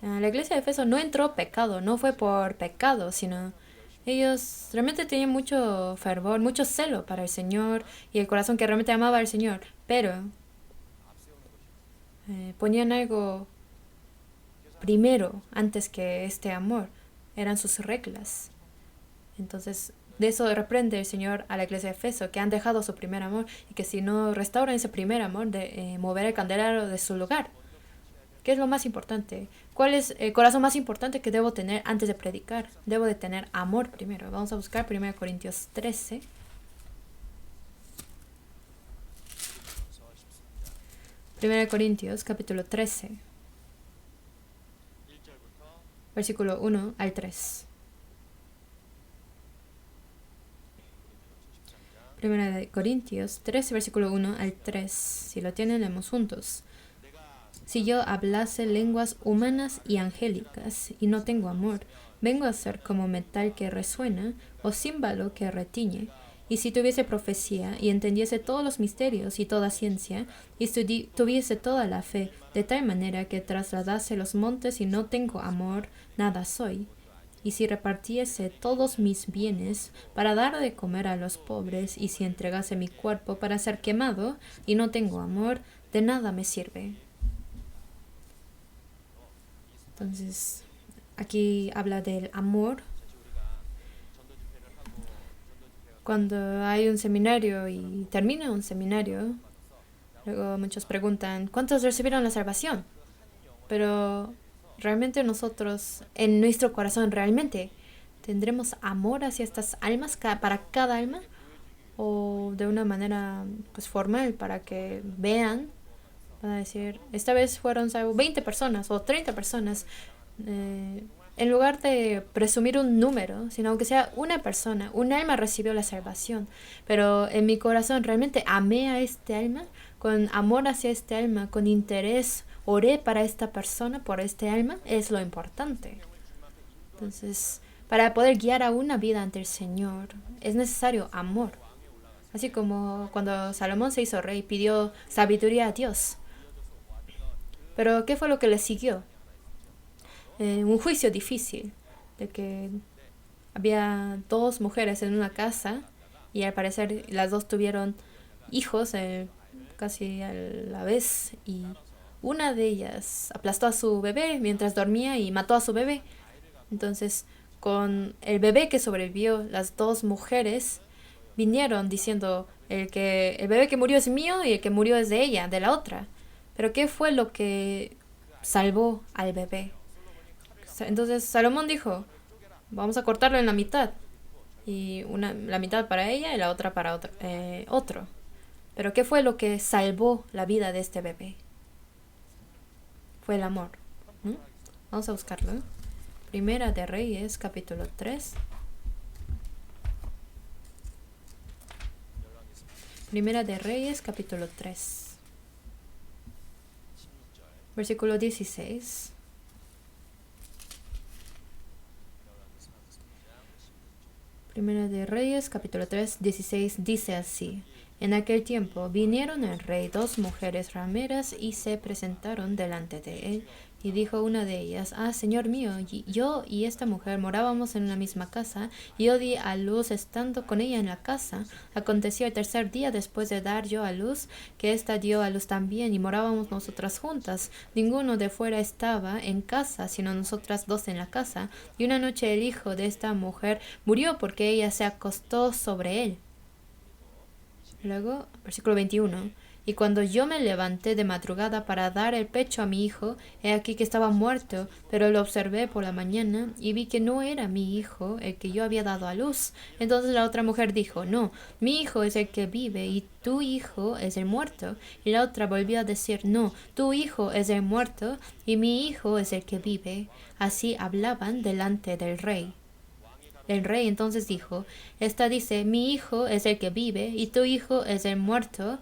La iglesia de Éfeso no entró pecado, no fue por pecado, sino ellos realmente tenían mucho fervor, mucho celo para el Señor y el corazón que realmente amaba al Señor, pero ponían algo primero antes que este amor, eran sus reglas. Entonces, de eso reprende el Señor a la iglesia de Éfeso, que han dejado su primer amor y que si no restauran ese primer amor, de mover el candelero de su lugar. ¿Qué es lo más importante? ¿Cuál es el corazón más importante que debo tener antes de predicar? Debo de tener amor primero. Vamos a buscar 1 Corintios 13. 1 Corintios capítulo 13, versículo 1 al 3. 1 Corintios 13, versículo 1 al 3. Si lo tienen, leemos juntos. Si yo hablase lenguas humanas y angélicas y no tengo amor, vengo a ser como metal que resuena o címbalo que retiñe. Y si tuviese profecía y entendiese todos los misterios y toda ciencia, y tuviese toda la fe, de tal manera que trasladase los montes y no tengo amor, nada soy. y si repartiese todos mis bienes para dar de comer a los pobres, y si entregase mi cuerpo para ser quemado, y no tengo amor, de nada me sirve. Entonces, aquí habla del amor. Cuando hay un seminario y termina un seminario, luego muchos preguntan, ¿cuántos recibieron la salvación? Pero realmente nosotros, en nuestro corazón, realmente tendremos amor hacia estas almas, para cada alma, o de una manera pues formal, para que vean, van a decir, esta vez fueron salvos 20 personas o 30 personas. En lugar de presumir un número, sino aunque sea una persona, un alma recibió la salvación. Pero en mi corazón realmente amé a este alma, con amor hacia este alma, con interés, oré para esta persona, por este alma, es lo importante. Entonces, para poder guiar a una vida ante el Señor, es necesario amor. Así como cuando Salomón se hizo rey, pidió sabiduría a Dios. Pero ¿qué fue lo que le siguió? Un juicio difícil, de que había dos mujeres en una casa y al parecer las dos tuvieron hijos casi a la vez, y una de ellas aplastó a su bebé mientras dormía y mató a su bebé. Entonces, con el bebé que sobrevivió, las dos mujeres vinieron diciendo, el bebé que murió es mío y el que murió es de ella, de la otra. Pero ¿qué fue lo que salvó al bebé? Entonces Salomón dijo, vamos a cortarlo en la mitad. Y la mitad para ella y la otra para otro. Pero ¿qué fue lo que salvó la vida de este bebé? Fue el amor. Vamos a buscarlo. Primera de Reyes, capítulo 3. Primera de Reyes, capítulo 3. Versículo 16. Primera de Reyes, capítulo 3, 16, dice así. En aquel tiempo vinieron al rey dos mujeres rameras y se presentaron delante de él. Y dijo una de ellas, Señor mío, yo y esta mujer morábamos en la misma casa, y yo di a luz estando con ella en la casa. Aconteció el tercer día después de dar yo a luz, que ésta dio a luz también, y morábamos nosotras juntas. Ninguno de fuera estaba en casa, sino nosotras dos en la casa. Y una noche el hijo de esta mujer murió porque ella se acostó sobre él. Luego, versículo 21. Y cuando yo me levanté de madrugada para dar el pecho a mi hijo, he aquí que estaba muerto, pero lo observé por la mañana y vi que no era mi hijo el que yo había dado a luz. Entonces la otra mujer dijo, no, mi hijo es el que vive y tu hijo es el muerto. Y la otra volvió a decir, no, tu hijo es el muerto y mi hijo es el que vive. Así hablaban delante del rey. El rey entonces dijo, esta dice, mi hijo es el que vive y tu hijo es el muerto.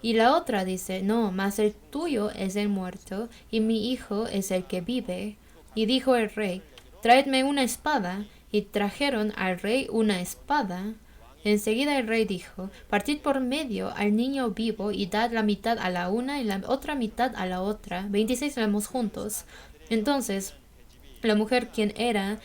Y la otra dice, no, mas el tuyo es el muerto, y mi hijo es el que vive. Y dijo el rey, traedme una espada. Y trajeron al rey una espada. Enseguida el rey dijo, partid por medio al niño vivo, y dad la mitad a la una y la otra mitad a la otra. 26 leemos juntos. Entonces, la mujer, quien era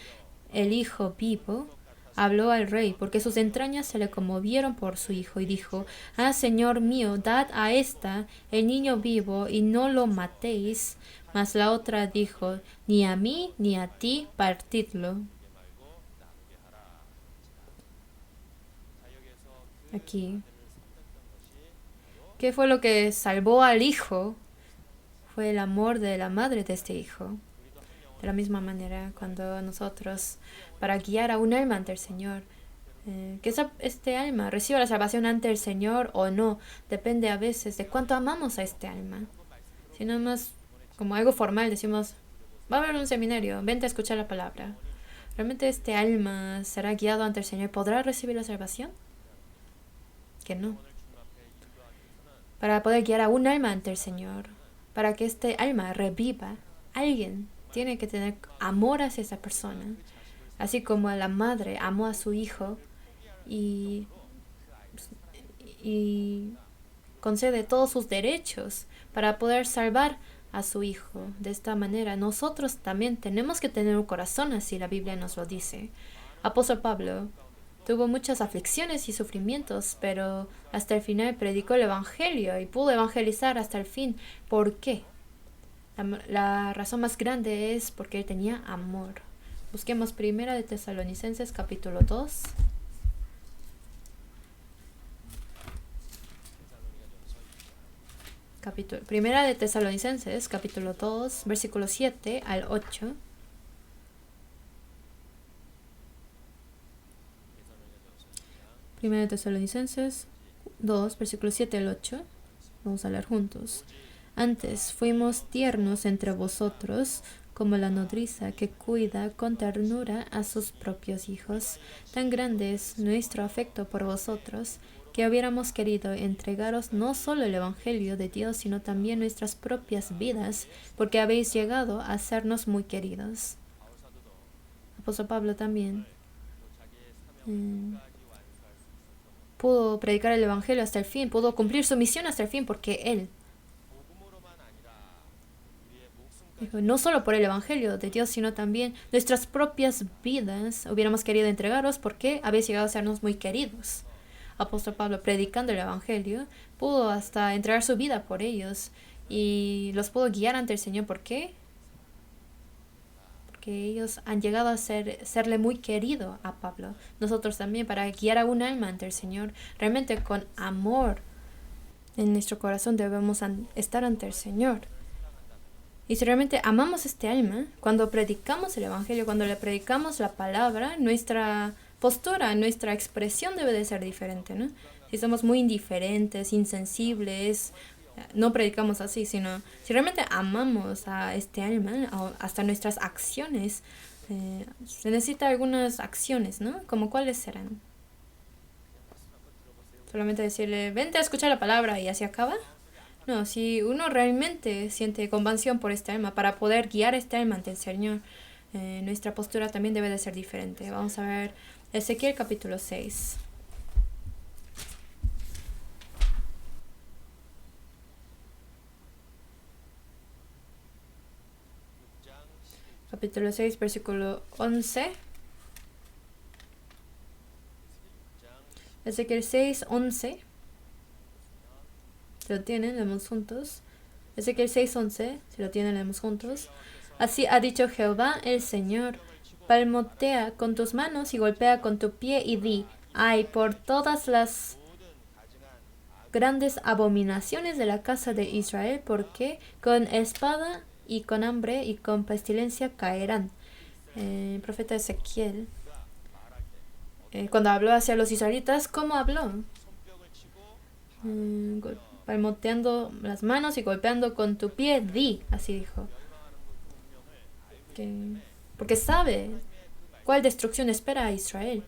el hijo vivo, habló al rey, porque sus entrañas se le conmovieron por su hijo, y dijo, Señor mío, dad a esta el niño vivo, y no lo matéis. Mas la otra dijo, ni a mí ni a ti partidlo. Aquí, ¿qué fue lo que salvó al hijo? Fue el amor de la madre de este hijo. De la misma manera, cuando nosotros, para guiar a un alma ante el Señor, que este alma reciba la salvación ante el Señor o no, depende a veces de cuánto amamos a este alma. Si nada más como algo formal decimos, va a haber un seminario, vente a escuchar la palabra. ¿Realmente este alma será guiado ante el Señor? ¿Podrá recibir la salvación? Que no. Para poder guiar a un alma ante el Señor, para que este alma reviva, alguien tiene que tener amor hacia esa persona. Así como la madre amó a su hijo y concede todos sus derechos para poder salvar a su Hijo de esta manera, nosotros también tenemos que tener un corazón así, la Biblia nos lo dice. Apóstol Pablo tuvo muchas aflicciones y sufrimientos, pero hasta el final predicó el Evangelio y pudo evangelizar hasta el fin. ¿Por qué? La razón más grande es porque él tenía amor. Busquemos Primera de Tesalonicenses capítulo 2. Primera de Tesalonicenses capítulo 2, versículo 7 al 8. Primera de Tesalonicenses 2, versículo 7 al 8. Vamos a leer juntos. Antes fuimos tiernos entre vosotros, como la nodriza que cuida con ternura a sus propios hijos. Tan grande es nuestro afecto por vosotros, que hubiéramos querido entregaros no solo el Evangelio de Dios, sino también nuestras propias vidas, porque habéis llegado a sernos muy queridos. Apóstol Pablo también pudo predicar el Evangelio hasta el fin, pudo cumplir su misión hasta el fin, porque él dijo, no solo por el Evangelio de Dios, sino también nuestras propias vidas hubiéramos querido entregaros porque habéis llegado a sernos muy queridos. Apóstol Pablo, predicando el Evangelio, pudo hasta entregar su vida por ellos y los pudo guiar ante el Señor. ¿Por qué? Porque ellos han llegado a serle muy querido a Pablo. Nosotros también, para guiar a un alma ante el Señor, realmente con amor en nuestro corazón debemos estar ante el Señor. Y si realmente amamos este alma, cuando predicamos el Evangelio, cuando le predicamos la palabra, nuestra postura, nuestra expresión debe de ser diferente, ¿no? Si somos muy indiferentes, insensibles, no predicamos así, sino si realmente amamos a este alma, hasta nuestras acciones, se necesita algunas acciones, ¿no? ¿Como cuáles serán? Solamente decirle, vente a escuchar la palabra y así acaba. No, si uno realmente siente compasión por este alma, para poder guiar este alma ante el Señor, nuestra postura también debe de ser diferente. Vamos a ver Ezequiel capítulo 6. Capítulo 6, versículo 11. Ezequiel 6, 11. Si lo tienen, leemos juntos. Ezequiel 6, 11. Si lo tienen, leemos juntos. Así ha dicho Jehová el Señor. Palmotea con tus manos y golpea con tu pie y di, ay, por todas las grandes abominaciones de la casa de Israel, porque con espada y con hambre y con pestilencia caerán. El profeta Ezequiel, cuando habló hacia los israelitas, ¿cómo habló? Palmoteando las manos y golpeando con tu pie, di, así dijo. Porque sabe cuál destrucción espera a Israel.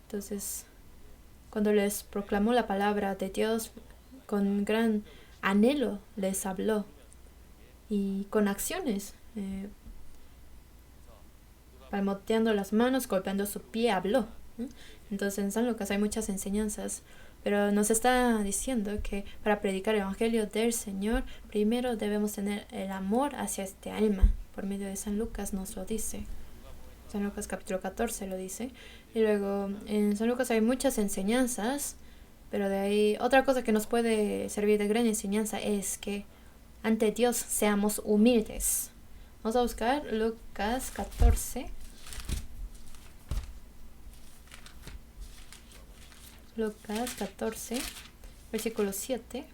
Entonces, cuando les proclamó la palabra de Dios, con gran anhelo les habló. Y con acciones, palmoteando las manos, golpeando su pie, habló. Entonces en San Lucas hay muchas enseñanzas, pero nos está diciendo que para predicar el Evangelio del Señor, primero debemos tener el amor hacia este alma. Por medio de San Lucas nos lo dice. San Lucas capítulo 14 lo dice. Y luego en San Lucas hay muchas enseñanzas, pero de ahí otra cosa que nos puede servir de gran enseñanza es que ante Dios seamos humildes. Vamos a buscar Lucas 14. Lucas 14, versículo 7.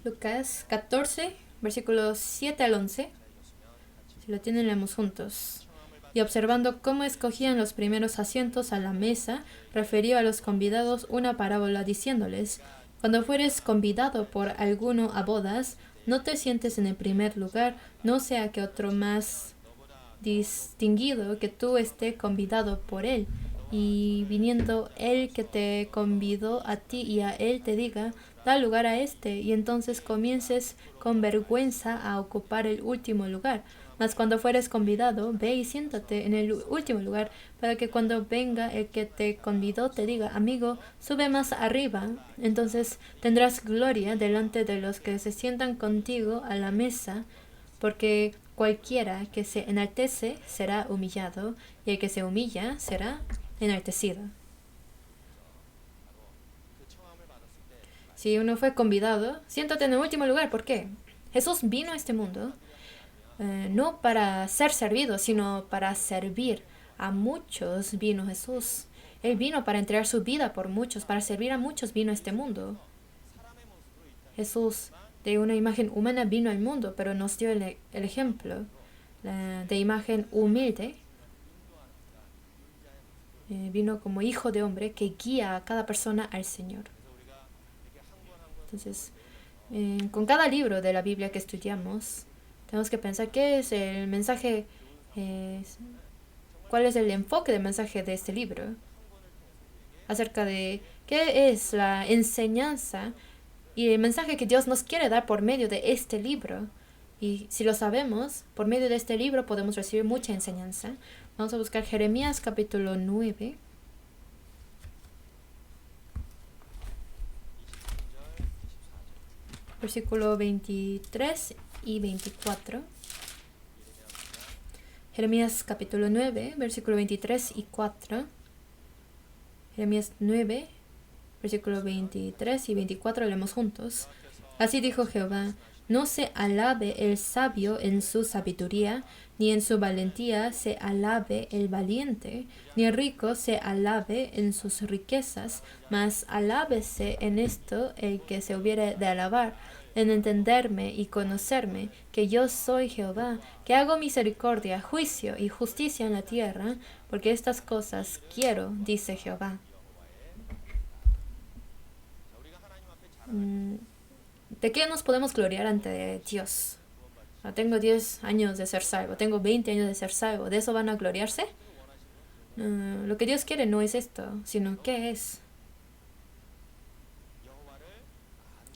Lucas 14, versículos 7 al 11. Si lo tienen, leemos juntos. Y observando cómo escogían los primeros asientos a la mesa, refirió a los convidados una parábola diciéndoles: cuando fueres convidado por alguno a bodas, no te sientes en el primer lugar, no sea que otro más distinguido que tú esté convidado por él. Y viniendo él que te convidó a ti y a él te diga, da lugar a este, y entonces comiences con vergüenza a ocupar el último lugar. Mas cuando fueres convidado, ve y siéntate en el último lugar, para que cuando venga el que te convidó te diga, amigo, sube más arriba. Entonces tendrás gloria delante de los que se sientan contigo a la mesa, porque cualquiera que se enaltece será humillado, y el que se humilla será enaltecido. Si uno fue convidado, siéntate en el último lugar. ¿Por qué? Jesús vino a este mundo no para ser servido, sino para servir. A muchos vino Jesús. Él vino para entregar su vida por muchos, para servir a muchos vino a este mundo. Jesús, de una imagen humana, vino al mundo, pero nos dio el ejemplo de imagen humilde. Vino como hijo de hombre que guía a cada persona al Señor. Entonces, con cada libro de la Biblia que estudiamos, tenemos que pensar qué es el mensaje, cuál es el enfoque del mensaje de este libro, acerca de qué es la enseñanza y el mensaje que Dios nos quiere dar por medio de este libro. Y si lo sabemos, por medio de este libro podemos recibir mucha enseñanza. Vamos a buscar Jeremías capítulo 9. Versículo 23 y 24. Jeremías capítulo 9, versículo 23 y 4. Jeremías 9, versículo 23 y 24, leemos juntos. Así dijo Jehová, no se alabe el sabio en su sabiduría, ni en su valentía se alabe el valiente, ni el rico se alabe en sus riquezas, mas alábese en esto el que se hubiere de alabar, en entenderme y conocerme, que yo soy Jehová, que hago misericordia, juicio y justicia en la tierra, porque estas cosas quiero, dice Jehová. ¿De qué nos podemos gloriar ante Dios? Tengo 10 años de ser salvo, tengo 20 años de ser salvo, ¿de eso van a gloriarse? Lo que Dios quiere no es esto, sino ¿qué es?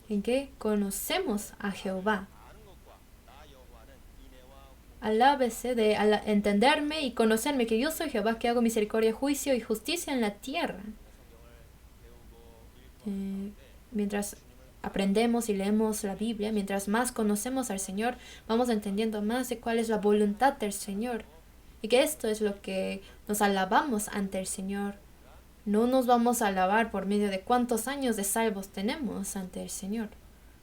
En que conocemos a Jehová. Alábese de entenderme y conocerme, que yo soy Jehová, que hago misericordia, juicio y justicia en la tierra. Mientras aprendemos y leemos la Biblia, mientras más conocemos al Señor, vamos entendiendo más de cuál es la voluntad del Señor. Y que esto es lo que nos alabamos ante el Señor. No nos vamos a alabar por medio de cuántos años de salvos tenemos ante el Señor.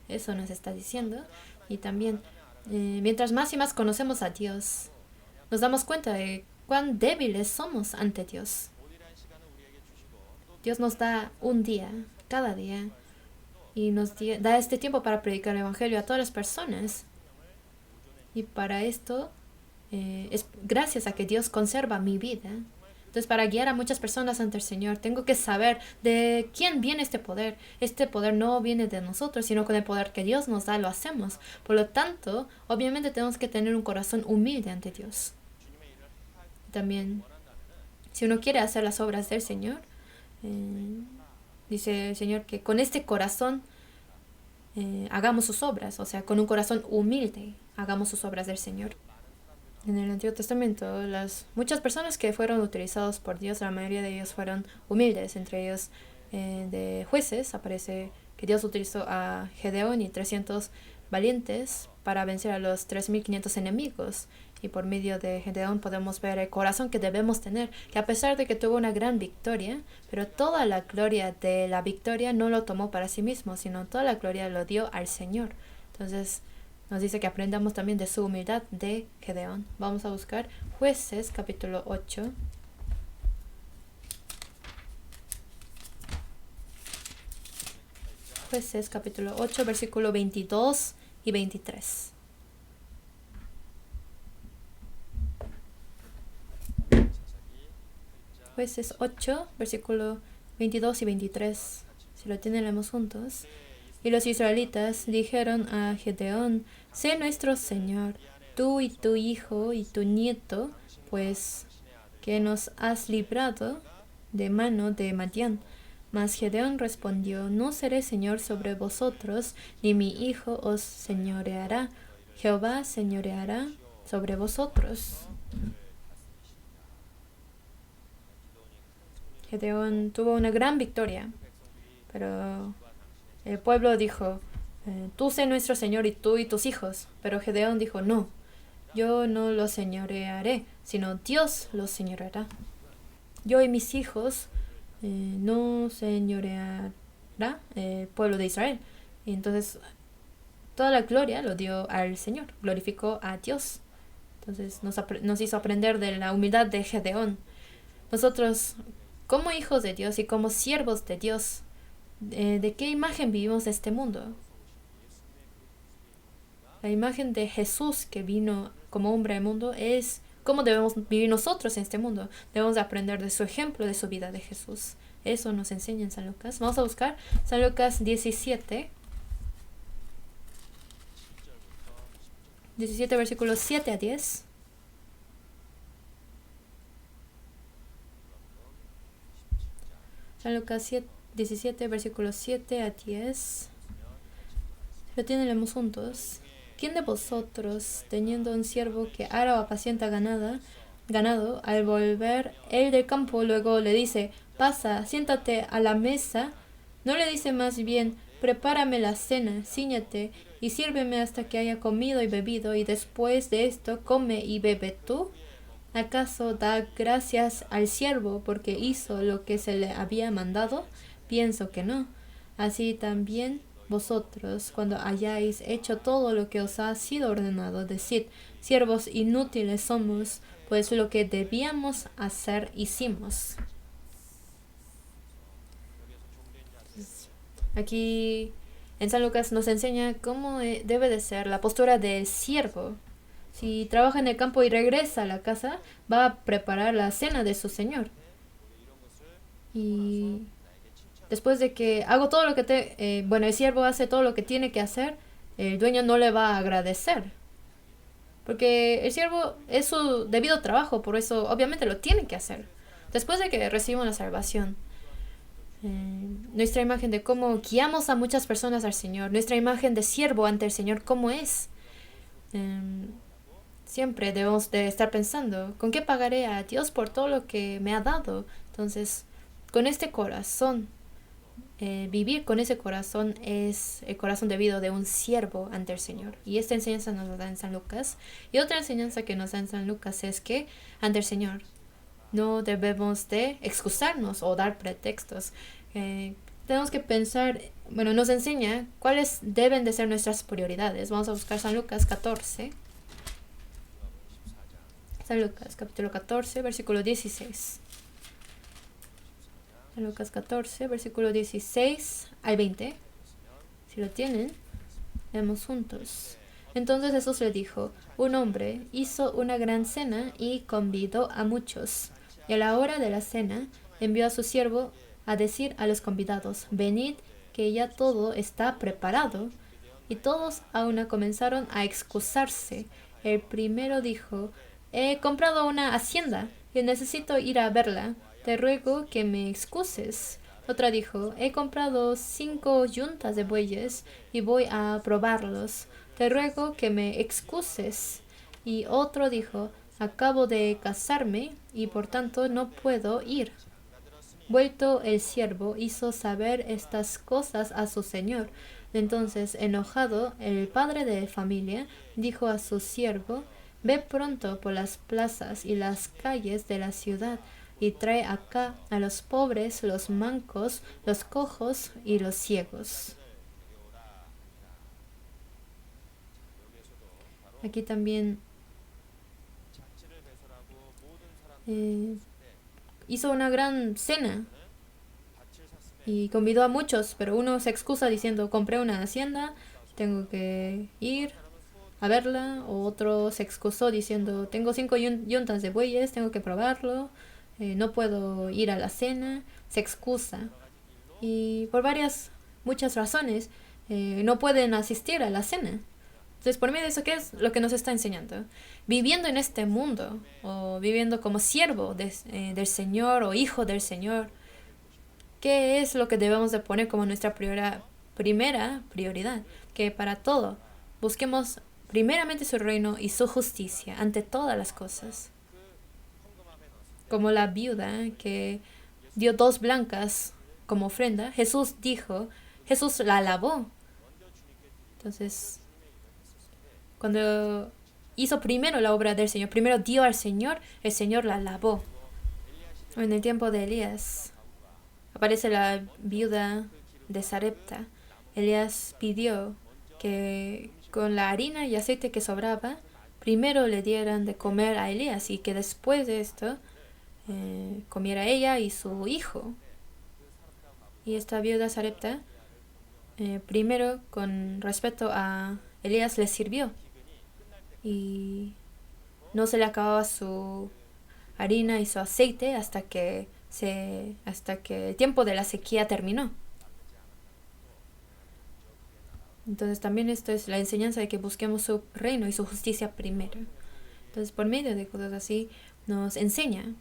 Eso nos está diciendo. Y también, mientras más y más conocemos a Dios, nos damos cuenta de cuán débiles somos ante Dios. Dios nos da un día, cada día, y nos da este tiempo para predicar el Evangelio a todas las personas. Y para esto es gracias a que Dios conserva mi vida. Entonces, para guiar a muchas personas ante el Señor, tengo que saber de quién viene este poder. Este poder no viene de nosotros, sino con el poder que Dios nos da, lo hacemos. Por lo tanto, obviamente tenemos que tener un corazón humilde ante Dios. También, si uno quiere hacer las obras del Señor, dice el Señor que con este corazón hagamos sus obras, o sea, con un corazón humilde hagamos sus obras del Señor. En el Antiguo Testamento, muchas personas que fueron utilizados por Dios, la mayoría de ellos fueron humildes. Entre ellos, de jueces, aparece que Dios utilizó a Gedeón y 300 valientes para vencer a los 3.500 enemigos. Y por medio de Gedeón podemos ver el corazón que debemos tener, que a pesar de que tuvo una gran victoria, pero toda la gloria de la victoria no lo tomó para sí mismo, sino toda la gloria lo dio al Señor. Entonces, nos dice que aprendamos también de su humildad de Gedeón. Vamos a buscar Jueces capítulo 8. Jueces capítulo 8, versículo 22 y 23. Jueces 8, versículo 22 y 23. Si lo tienen, leemos juntos. Y los israelitas dijeron a Gedeón, sé nuestro Señor, tú y tu hijo y tu nieto, pues que nos has librado de mano de Madián. Mas Gedeón respondió, no seré Señor sobre vosotros, ni mi hijo os señoreará. Jehová señoreará sobre vosotros. Gedeón tuvo una gran victoria, pero el pueblo dijo, tú sé nuestro Señor y tú y tus hijos. Pero Gedeón dijo, no, yo no lo señorearé, sino Dios lo señoreará. Yo y mis hijos no señoreará el pueblo de Israel. Y entonces toda la gloria lo dio al Señor, glorificó a Dios. Entonces nos hizo aprender de la humildad de Gedeón. Nosotros, como hijos de Dios y como siervos de Dios, ¿de qué imagen vivimos este mundo? La imagen de Jesús que vino como hombre al mundo es cómo debemos vivir nosotros en este mundo. Debemos aprender de su ejemplo, de su vida de Jesús. Eso nos enseña en San Lucas. Vamos a buscar San Lucas 17. 17 versículos 7 a 10. San Lucas 17 versículos 7 a 10. Lo tienen, leemos juntos. ¿Quién de vosotros, teniendo un siervo que ara o apacienta ganado, al volver él del campo, luego le dice, pasa, siéntate a la mesa? ¿No le dice más bien, prepárame la cena, cíñate y sírveme hasta que haya comido y bebido, y después de esto come y bebe tú? ¿Acaso da gracias al siervo porque hizo lo que se le había mandado? Pienso que no. Así también vosotros, cuando hayáis hecho todo lo que os ha sido ordenado, decid, siervos inútiles somos, pues lo que debíamos hacer hicimos. Aquí en San Lucas nos enseña cómo debe de ser la postura del siervo. Si trabaja en el campo y regresa a la casa, va a preparar la cena de su señor. Y después de que hago todo lo que el siervo hace todo lo que tiene que hacer, el dueño no le va a agradecer. Porque el siervo es su debido trabajo, por eso obviamente lo tiene que hacer. Después de que recibimos la salvación, nuestra imagen de cómo guiamos a muchas personas al Señor, nuestra imagen de siervo ante el Señor, cómo es. Siempre debemos de estar pensando, ¿con qué pagaré a Dios por todo lo que me ha dado? Entonces, con este corazón, vivir con ese corazón es el corazón debido de un siervo ante el Señor. Y esta enseñanza nos la da en San Lucas. Y otra enseñanza que nos da en San Lucas es que ante el Señor no debemos de excusarnos o dar pretextos. Tenemos que pensar, nos enseña cuáles deben de ser nuestras prioridades. Vamos a buscar San Lucas 14. San Lucas capítulo 14, versículo 16. San Lucas 14, versículo 16 al 20. Si lo tienen, leemos juntos. Entonces Jesús le dijo, un hombre hizo una gran cena y convidó a muchos. Y a la hora de la cena envió a su siervo a decir a los convidados, venid, que ya todo está preparado. Y todos a una comenzaron a excusarse. El primero dijo, he comprado una hacienda y necesito ir a verla. Te ruego que me excuses. Otra dijo, he comprado 5 yuntas de bueyes y voy a probarlos. Te ruego que me excuses. Y otro dijo, acabo de casarme y por tanto no puedo ir. Vuelto el siervo hizo saber estas cosas a su señor. Entonces, enojado, el padre de familia dijo a su siervo, ve pronto por las plazas y las calles de la ciudad y trae acá a los pobres, los mancos, los cojos y los ciegos. Aquí también hizo una gran cena y convidó a muchos, pero uno se excusa diciendo, compré una hacienda, tengo que ir a verla. O otro se excusó diciendo, tengo 5 yuntas de bueyes, tengo que probarlo, no puedo ir a la cena. Se excusa y por muchas razones no pueden asistir a la cena. Entonces, por medio de eso, ¿qué es lo que nos está enseñando? Viviendo en este mundo, o viviendo como siervo del Señor o hijo del Señor, ¿qué es lo que debemos de poner como nuestra primera prioridad? Que para todo busquemos primeramente su reino y su justicia ante todas las cosas. Como la viuda que dio 2 blancas como ofrenda, Jesús la alabó. Entonces, cuando hizo primero la obra del Señor, primero dio al Señor, el Señor la alabó. En el tiempo de Elías, aparece la viuda de Sarepta. Elías pidió que con la harina y aceite que sobraba, primero le dieran de comer a Elías y que después de esto comiera ella y su hijo. Y esta viuda Sarepta, primero con respecto a Elías, le sirvió. Y no se le acababa su harina y su aceite hasta que el tiempo de la sequía terminó. Entonces también esto es la enseñanza de que busquemos su reino y su justicia primero. Entonces por medio de cosas así nos enseña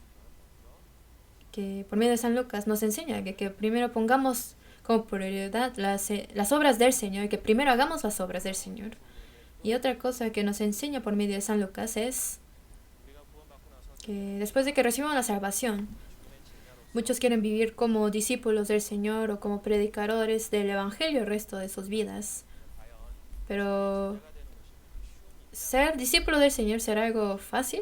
que por medio de San Lucas nos enseña que primero pongamos como prioridad las obras del Señor, que primero hagamos las obras del Señor. Y otra cosa que nos enseña por medio de San Lucas es que después de que recibimos la salvación, muchos quieren vivir como discípulos del Señor o como predicadores del Evangelio el resto de sus vidas. Pero ser discípulo del Señor será algo fácil.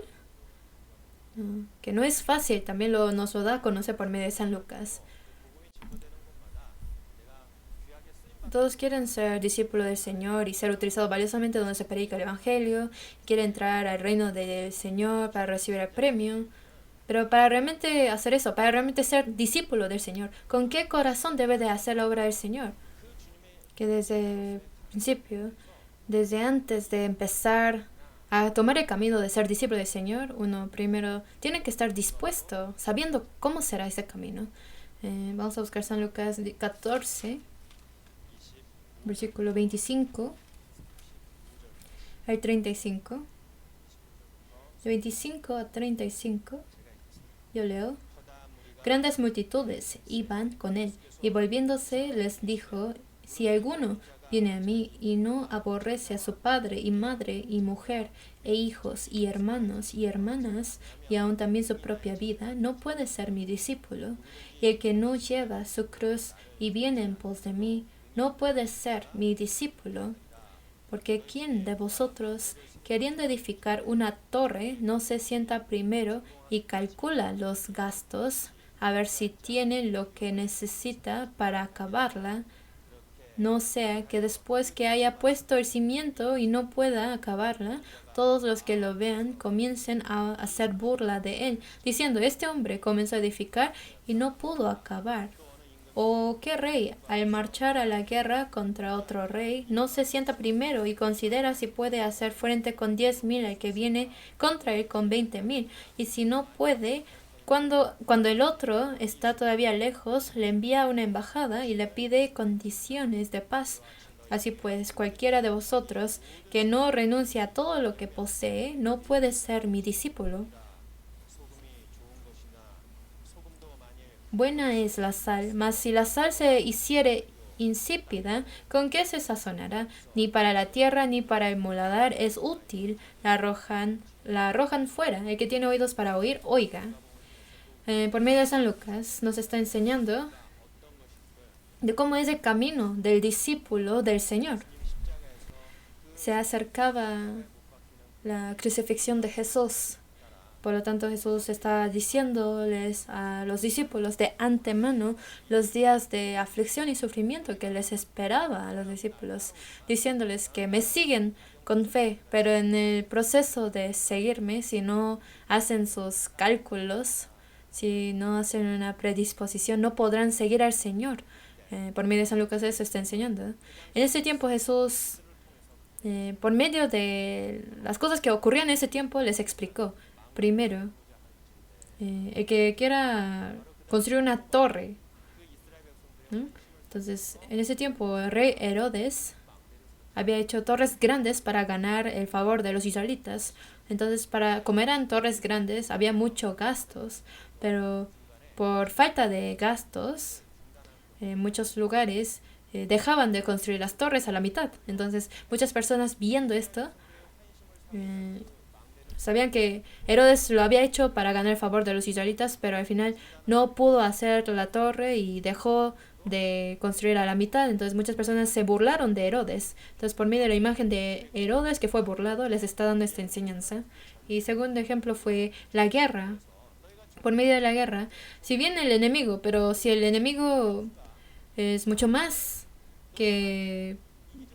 Que no es fácil, también nos lo da a conocer por medio de San Lucas. Todos quieren ser discípulos del Señor y ser utilizados valiosamente donde se predica el Evangelio. Quieren entrar al reino del Señor para recibir el premio. Pero para realmente hacer eso, para realmente ser discípulo del Señor, ¿con qué corazón debe de hacer la obra del Señor? Que desde el principio, desde antes de empezar a tomar el camino de ser discípulo del Señor, uno primero tiene que estar dispuesto, sabiendo cómo será ese camino. Vamos a buscar San Lucas 14. Versículo 25 al 35. De 25 a 35, yo leo. Grandes multitudes iban con él, y volviéndose les dijo: si alguno viene a mí y no aborrece a su padre y madre y mujer e hijos y hermanos y hermanas y aun también su propia vida, no puede ser mi discípulo. Y el que no lleva su cruz y viene en pos de mí, no puede ser mi discípulo. Porque ¿quién de vosotros, queriendo edificar una torre, no se sienta primero y calcula los gastos, a ver si tiene lo que necesita para acabarla? No sea que después que haya puesto el cimiento y no pueda acabarla, todos los que lo vean comiencen a hacer burla de él, diciendo: este hombre comenzó a edificar y no pudo acabar. ¿O qué rey, al marchar a la guerra contra otro rey, no se sienta primero y considera si puede hacer frente con 10,000 al que viene contra él con 20,000? Y si no puede, cuando el otro está todavía lejos, le envía una embajada y le pide condiciones de paz. Así pues, cualquiera de vosotros que no renuncia a todo lo que posee, no puede ser mi discípulo. Buena es la sal, mas si la sal se hiciere insípida, ¿con qué se sazonará? Ni para la tierra ni para el muladar es útil. La arrojan fuera. El que tiene oídos para oír, oiga. Por medio de San Lucas nos está enseñando de cómo es el camino del discípulo del Señor. Se acercaba la crucifixión de Jesús. Por lo tanto, Jesús está diciéndoles a los discípulos de antemano los días de aflicción y sufrimiento que les esperaba a los discípulos, diciéndoles que me siguen con fe, pero en el proceso de seguirme, si no hacen sus cálculos, si no hacen una predisposición, no podrán seguir al Señor. Por medio de San Lucas eso está enseñando. En ese tiempo Jesús, por medio de las cosas que ocurrían en ese tiempo, les explicó. Primero, el que quiera construir una torre, ¿no? Entonces, en ese tiempo, el rey Herodes había hecho torres grandes para ganar el favor de los israelitas. Entonces, como eran torres grandes, había muchos gastos, pero por falta de gastos, en muchos lugares dejaban de construir las torres a la mitad. Entonces, muchas personas viendo esto Eh, Sabían que Herodes lo había hecho para ganar el favor de los israelitas, pero al final no pudo hacer la torre y dejó de construir a la mitad. Entonces muchas personas se burlaron de Herodes. Entonces por medio de la imagen de Herodes que fue burlado, les está dando esta enseñanza. Y segundo ejemplo fue la guerra. Por medio de la guerra, si bien el enemigo, pero si el enemigo es mucho más que,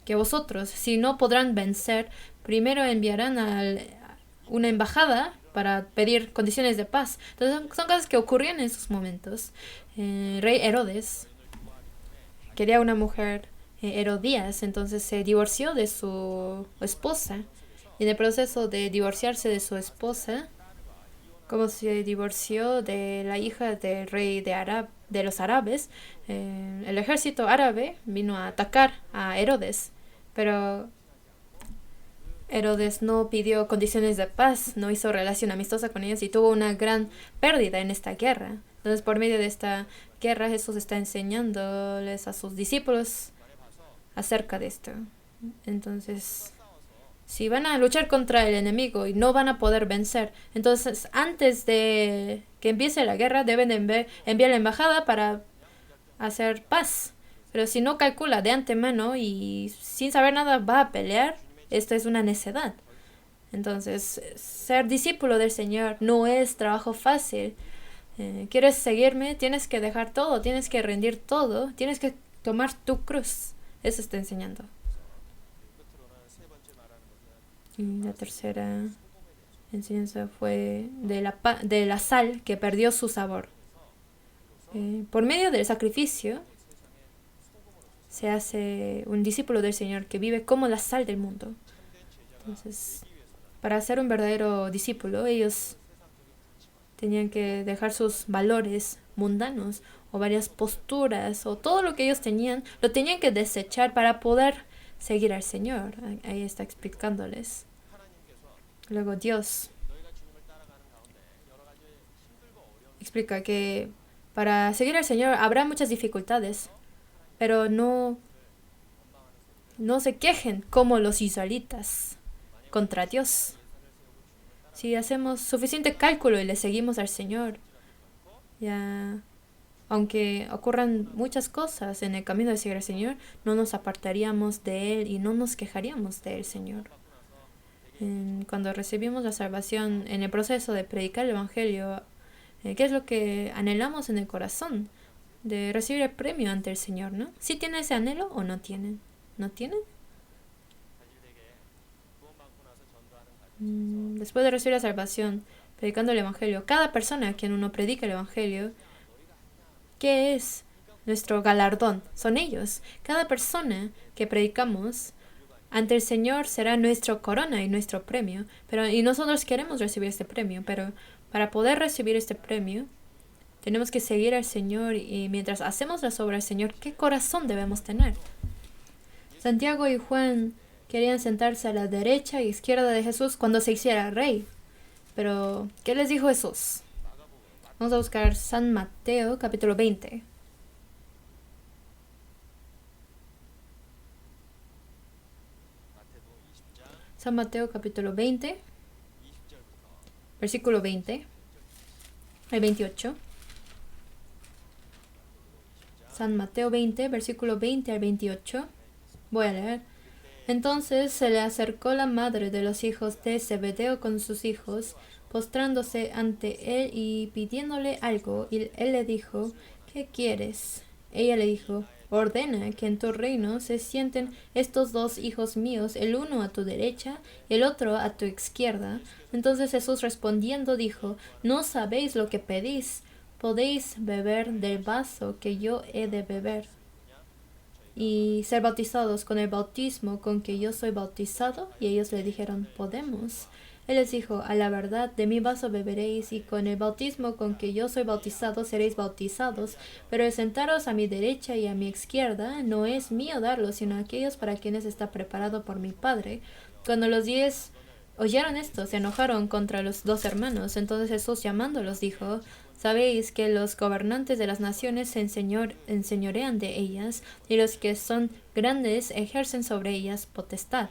que vosotros, si no podrán vencer, primero enviarán una embajada para pedir condiciones de paz. Entonces son cosas que ocurrían en esos momentos. Rey Herodes quería una mujer, Herodías, entonces se divorció de su esposa. Y en el proceso de divorciarse de su esposa, como se divorció de la hija del rey de los árabes, el ejército árabe vino a atacar a Herodes. Pero Herodes no pidió condiciones de paz, no hizo relación amistosa con ellos y tuvo una gran pérdida en esta guerra. Entonces, por medio de esta guerra, Jesús está enseñándoles a sus discípulos acerca de esto. Entonces, si van a luchar contra el enemigo y no van a poder vencer, entonces antes de que empiece la guerra deben enviar la embajada para hacer paz. Pero si no calcula de antemano y sin saber nada va a pelear, esto es una necedad. Entonces, ser discípulo del Señor no es trabajo fácil. ¿Quieres seguirme? Tienes que dejar todo, tienes que rendir todo, tienes que tomar tu cruz. Eso está enseñando. Y la tercera enseñanza fue de la sal que perdió su sabor. Por medio del sacrificio se hace un discípulo del Señor que vive como la sal del mundo. Entonces, para ser un verdadero discípulo, ellos tenían que dejar sus valores mundanos o varias posturas o todo lo que ellos tenían, lo tenían que desechar para poder seguir al Señor. Ahí está explicándoles. Luego Dios explica que para seguir al Señor habrá muchas dificultades, pero no se quejen como los israelitas contra Dios. Si hacemos suficiente cálculo y le seguimos al Señor, ya aunque ocurran muchas cosas en el camino de seguir al Señor, no nos apartaríamos de Él y no nos quejaríamos de Él, Señor. Cuando recibimos la salvación en el proceso de predicar el Evangelio, ¿qué es lo que anhelamos en el corazón? De recibir el premio ante el Señor, ¿no? ¿Sí tienen ese anhelo o no tienen? ¿No tienen? Después de recibir la salvación, predicando el Evangelio, cada persona a quien uno predica el Evangelio, ¿qué es nuestro galardón? Son ellos. Cada persona que predicamos ante el Señor será nuestra corona y nuestro premio. Y nosotros queremos recibir este premio, pero para poder recibir este premio, tenemos que seguir al Señor y mientras hacemos las obras del Señor, ¿qué corazón debemos tener? Santiago y Juan querían sentarse a la derecha y izquierda de Jesús cuando se hiciera rey. Pero, ¿qué les dijo Jesús? Vamos a buscar San Mateo, capítulo 20. San Mateo, capítulo 20, versículo 20, el 28. San Mateo 20, versículo 20 al 28. Voy a leer. Entonces se le acercó la madre de los hijos de Zebedeo con sus hijos, postrándose ante él y pidiéndole algo, y él le dijo, ¿qué quieres? Ella le dijo, ordena que en tu reino se sienten estos dos hijos míos, el uno a tu derecha y el otro a tu izquierda. Entonces Jesús respondiendo dijo, no sabéis lo que pedís, podéis beber del vaso que yo he de beber y ser bautizados con el bautismo con que yo soy bautizado. Y ellos le dijeron, podemos. Él les dijo, a la verdad, de mi vaso beberéis, y con el bautismo con que yo soy bautizado seréis bautizados, pero el sentaros a mi derecha y a mi izquierda no es mío darlo, sino aquellos para quienes está preparado por mi Padre. Cuando los 10 oyeron esto, se enojaron contra los dos hermanos. Entonces Jesús llamándolos dijo, sabéis que los gobernantes de las naciones se enseñorean de ellas, y los que son grandes ejercen sobre ellas potestad.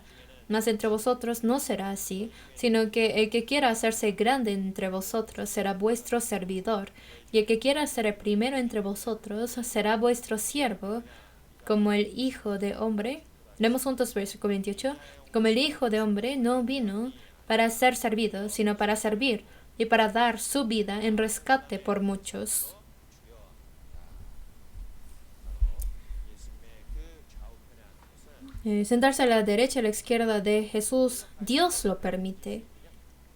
Mas entre vosotros no será así, sino que el que quiera hacerse grande entre vosotros será vuestro servidor, y el que quiera ser el primero entre vosotros será vuestro siervo, como el Hijo de Hombre. Leemos juntos versículo 28. Como el Hijo de Hombre no vino para ser servido, sino para servir, y para dar su vida en rescate por muchos. Sentarse a la derecha y a la izquierda de Jesús, Dios lo permite.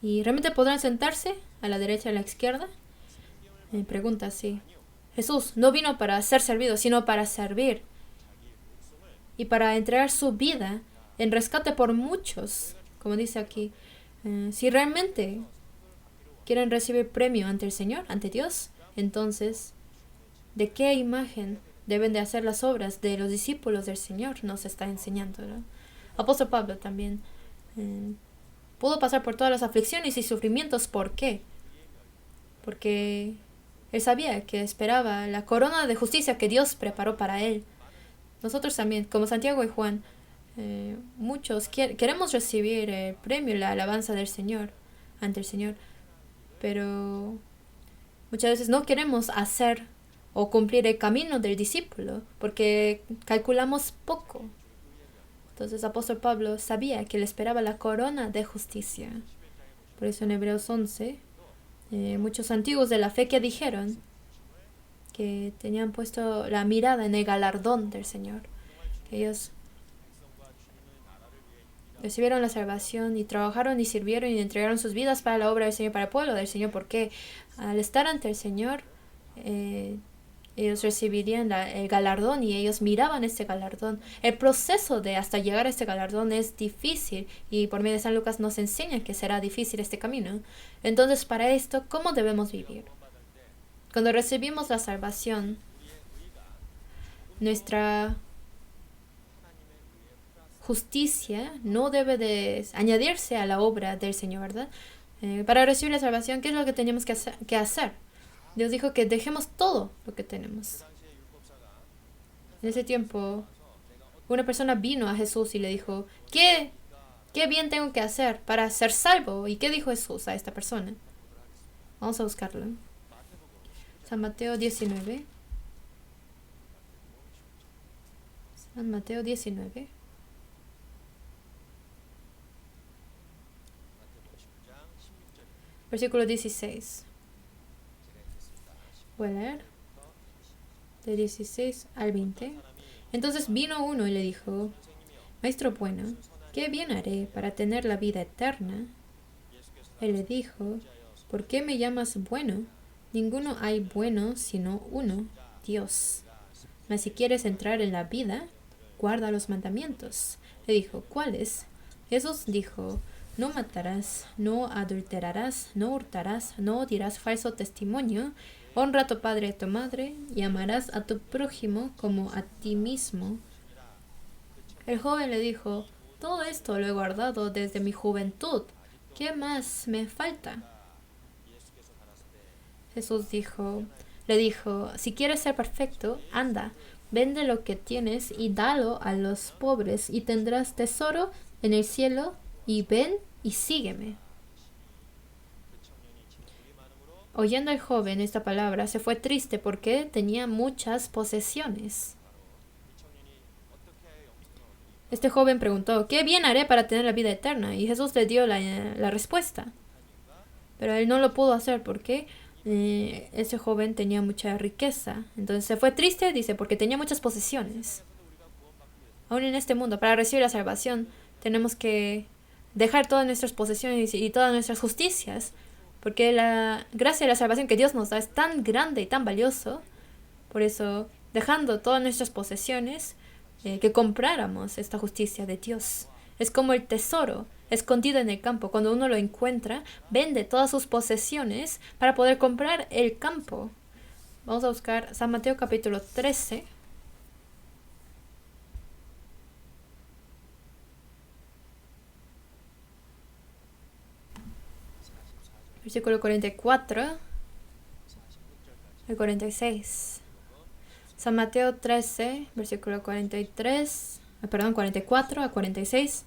¿Y realmente podrán sentarse a la derecha y a la izquierda? Pregunta así. Jesús no vino para ser servido, sino para servir y para entregar su vida en rescate por muchos, como dice aquí. Si realmente quieren recibir premio ante el Señor, ante Dios, entonces, ¿de qué imagen deben de hacer las obras de los discípulos del Señor? Nos está enseñando, ¿no? Apóstol Pablo también pudo pasar por todas las aflicciones y sufrimientos. ¿Por qué? Porque él sabía que esperaba la corona de justicia que Dios preparó para él. Nosotros también, como Santiago y Juan, muchos queremos recibir el premio, la alabanza del Señor, ante el Señor, pero muchas veces no queremos hacer o cumplir el camino del discípulo porque calculamos poco. Entonces apóstol Pablo sabía que le esperaba la corona de justicia. Por eso en Hebreos 11, muchos antiguos de la fe que dijeron que tenían puesto la mirada en el galardón del Señor, que ellos recibieron la salvación y trabajaron y sirvieron y entregaron sus vidas para la obra del Señor, para el pueblo del Señor, porque al estar ante el Señor, ellos recibirían el galardón y ellos miraban este galardón. El proceso de hasta llegar a este galardón es difícil y por medio de San Lucas nos enseña que será difícil este camino. Entonces, para esto, ¿cómo debemos vivir? Cuando recibimos la salvación, nuestra justicia no debe de añadirse a la obra del Señor, ¿verdad? Para recibir la salvación, ¿qué es lo que tenemos que hacer? Dios dijo que dejemos todo lo que tenemos. En ese tiempo, una persona vino a Jesús y le dijo, ¿qué bien tengo que hacer para ser salvo? ¿Y qué dijo Jesús a esta persona? Vamos a buscarlo. San Mateo 19. San Mateo 19. Versículo 16. Voy a leer. De 16 al 20. Entonces vino uno y le dijo, Maestro bueno, ¿qué bien haré para tener la vida eterna? Él le dijo, ¿por qué me llamas bueno? Ninguno hay bueno sino uno, Dios. Mas si quieres entrar en la vida, guarda los mandamientos. Le dijo, ¿cuáles? Jesús dijo, no matarás, no adulterarás, no hurtarás, no dirás falso testimonio, honra a tu padre y a tu madre, y amarás a tu prójimo como a ti mismo. El joven le dijo, todo esto lo he guardado desde mi juventud. ¿Qué más me falta? Jesús le dijo, si quieres ser perfecto, anda, vende lo que tienes y dalo a los pobres, y tendrás tesoro en el cielo, y ven y sígueme. Oyendo el joven esta palabra, se fue triste porque tenía muchas posesiones. Este joven preguntó, ¿qué bien haré para tener la vida eterna? Y Jesús le dio la respuesta. Pero él no lo pudo hacer porque ese joven tenía mucha riqueza. Entonces se fue triste, dice, porque tenía muchas posesiones. Aún en este mundo, para recibir la salvación, tenemos que dejar todas nuestras posesiones y todas nuestras justicias, porque la gracia de la salvación que Dios nos da es tan grande y tan valioso. Por eso, dejando todas nuestras posesiones, que compráramos esta justicia de Dios. Es como el tesoro escondido en el campo. Cuando uno lo encuentra, vende todas sus posesiones para poder comprar el campo. Vamos a buscar San Mateo capítulo 13. Versículo 44 al 46. San Mateo 13, versículo 44 a 46.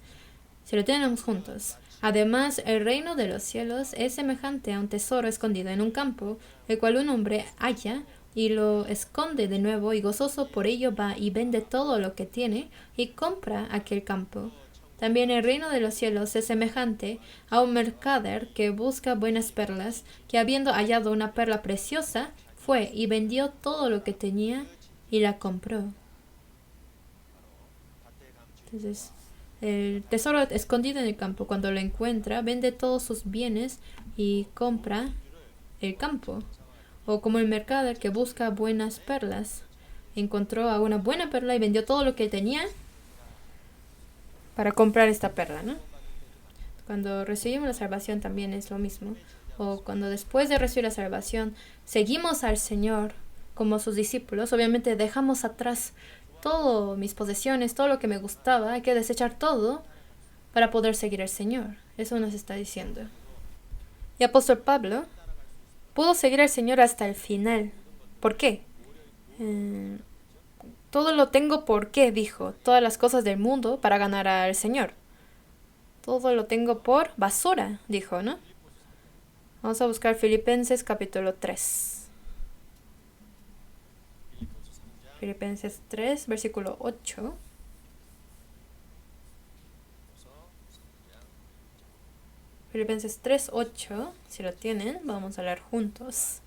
si lo tenemos juntos. Además, el reino de los cielos es semejante a un tesoro escondido en un campo, el cual un hombre halla y lo esconde de nuevo, y gozoso por ello va y vende todo lo que tiene y compra aquel campo. También el reino de los cielos es semejante a un mercader que busca buenas perlas, que habiendo hallado una perla preciosa, fue y vendió todo lo que tenía y la compró. Entonces, el tesoro escondido en el campo, cuando lo encuentra, vende todos sus bienes y compra el campo. O como el mercader que busca buenas perlas, encontró a una buena perla y vendió todo lo que tenía para comprar esta perla, ¿no? Cuando recibimos la salvación también es lo mismo. O cuando después de recibir la salvación seguimos al Señor como sus discípulos, obviamente dejamos atrás todas mis posesiones, todo lo que me gustaba, hay que desechar todo para poder seguir al Señor. Eso nos está diciendo. Y apóstol Pablo pudo seguir al Señor hasta el final. ¿Por qué? Todo lo tengo porque, dijo, todas las cosas del mundo para ganar al Señor. Todo lo tengo por basura, dijo, ¿no? Vamos a buscar Filipenses capítulo 3. Filipenses 3, versículo 8. Filipenses 3, 8. Si lo tienen, vamos a leer juntos.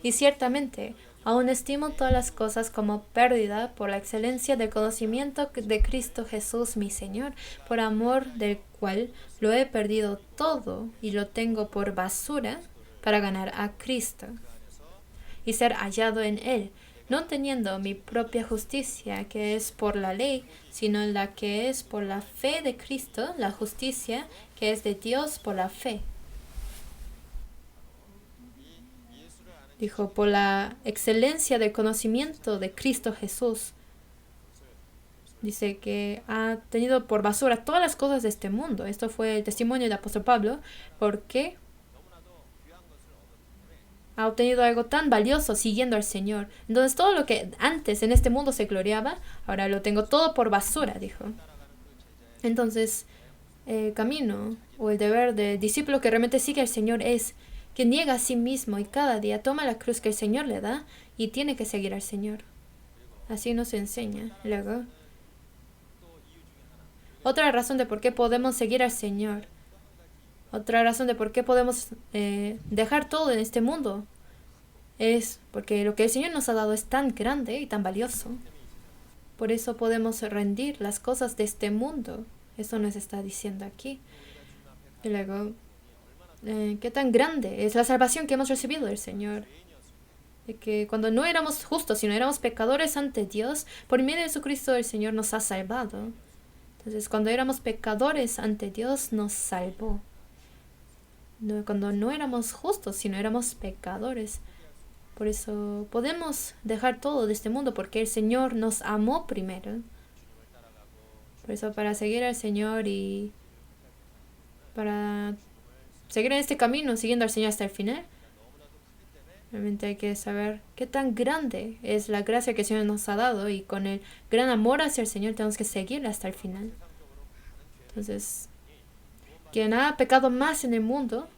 Y ciertamente, aún estimo todas las cosas como pérdida por la excelencia del conocimiento de Cristo Jesús mi Señor, por amor del cual lo he perdido todo y lo tengo por basura para ganar a Cristo y ser hallado en Él, no teniendo mi propia justicia que es por la ley, sino la que es por la fe de Cristo, la justicia que es de Dios por la fe. Dijo, por la excelencia del conocimiento de Cristo Jesús. Dice que ha tenido por basura todas las cosas de este mundo. Esto fue el testimonio del apóstol Pablo, porque ha obtenido algo tan valioso siguiendo al Señor. Entonces todo lo que antes en este mundo se gloriaba, ahora lo tengo todo por basura, dijo. Entonces el camino o el deber del discípulo que realmente sigue al Señor es que niega a sí mismo y cada día toma la cruz que el Señor le da y tiene que seguir al Señor. Así nos enseña. Luego, otra razón de por qué podemos seguir al Señor, otra razón de por qué podemos dejar todo en este mundo, es porque lo que el Señor nos ha dado es tan grande y tan valioso. Por eso podemos rendir las cosas de este mundo. Eso nos está diciendo aquí. Y luego, qué tan grande es la salvación que hemos recibido del Señor. De que cuando no éramos justos, sino éramos pecadores ante Dios, por medio de Jesucristo el Señor nos ha salvado. Entonces, cuando éramos pecadores ante Dios, nos salvó. No, cuando no éramos justos, sino éramos pecadores. Por eso podemos dejar todo de este mundo, porque el Señor nos amó primero. Por eso para seguir al Señor y para seguir en este camino, siguiendo al Señor hasta el final, realmente hay que saber qué tan grande es la gracia que el Señor nos ha dado, y con el gran amor hacia el Señor tenemos que seguir hasta el final. Entonces, quien ha pecado más en el mundo,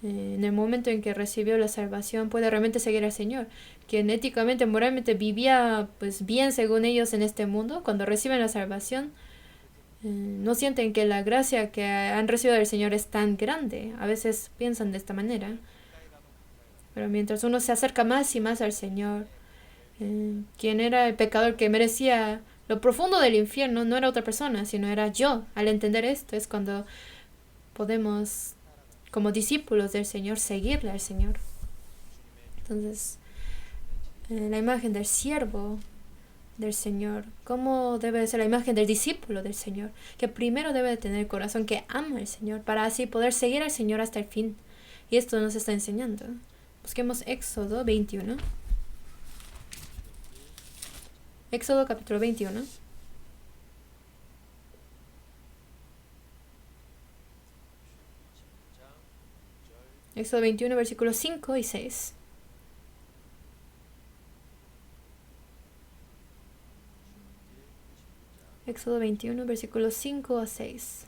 en el momento en que recibió la salvación, puede realmente seguir al Señor. Quien éticamente, moralmente vivía pues bien según ellos en este mundo, cuando reciben la salvación, no sienten que la gracia que han recibido del Señor es tan grande. A veces piensan de esta manera. Pero mientras uno se acerca más y más al Señor, quien era el pecador que merecía lo profundo del infierno no era otra persona, sino era yo. Al entender esto es cuando podemos, como discípulos del Señor, seguirle al Señor. Entonces, la imagen del siervo del Señor, ¿cómo debe ser la imagen del discípulo del Señor? Que primero debe de tener el corazón que ama al Señor, para así poder seguir al Señor hasta el fin. Y esto nos está enseñando. Busquemos Éxodo 21. Éxodo capítulo 21. Éxodo 21, versículos 5 y 6. Éxodo 21, versículos 5 a 6.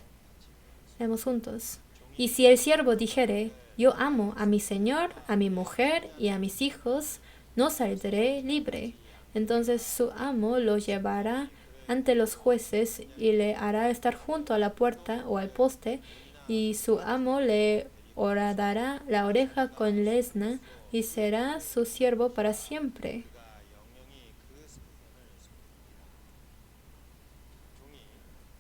Leemos juntos. Y si el siervo dijere, yo amo a mi señor, a mi mujer y a mis hijos, no saldré libre. Entonces su amo lo llevará ante los jueces y le hará estar junto a la puerta o al poste, y su amo le horadará la oreja con lesna y será su siervo para siempre.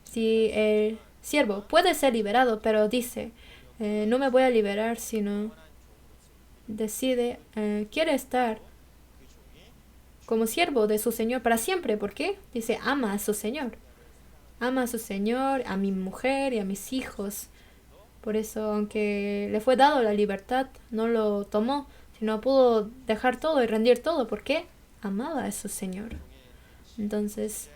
Si el siervo puede ser liberado, pero dice, no me voy a liberar, sino decide, quiere estar como siervo de su Señor para siempre. ¿Por qué? Dice, ama a su Señor. Ama a su Señor, a mi mujer y a mis hijos. Por eso, aunque le fue dado la libertad, no lo tomó, sino pudo dejar todo y rendir todo. ¿Por qué? Amaba a su Señor. Entonces,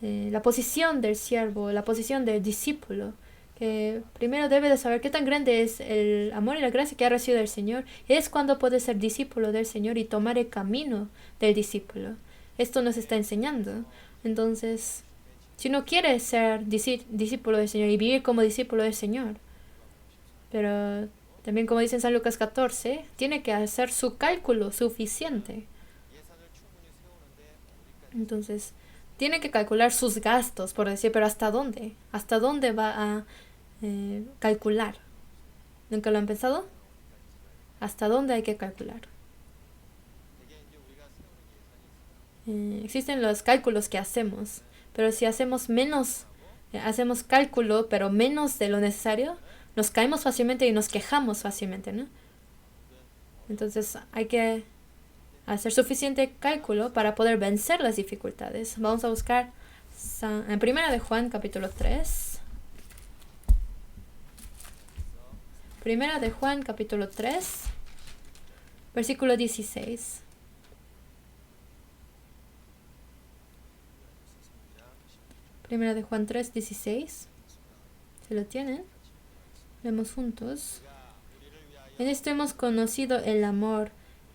la posición del siervo, la posición del discípulo, que primero debe de saber qué tan grande es el amor y la gracia que ha recibido del Señor, es cuando puede ser discípulo del Señor y tomar el camino del discípulo. Esto nos está enseñando. Entonces, si uno quiere ser discípulo del Señor y vivir como discípulo del Señor, pero también como dice en San Lucas 14, tiene que hacer su cálculo suficiente. Entonces, tiene que calcular sus gastos, por decir, pero ¿hasta dónde? ¿Hasta dónde va a calcular? ¿Nunca lo han pensado? ¿Hasta dónde hay que calcular? Existen los cálculos que hacemos, pero si hacemos menos, hacemos cálculo, pero menos de lo necesario, nos caemos fácilmente y nos quejamos fácilmente, ¿no? Entonces hay que hacer suficiente cálculo para poder vencer las dificultades. Vamos a buscar en 1 de Juan capítulo 3. 1 de Juan capítulo 3, versículo 16. Primera de Juan 3, 16. ¿Se lo tienen? Leemos juntos. En esto hemos conocido el amor,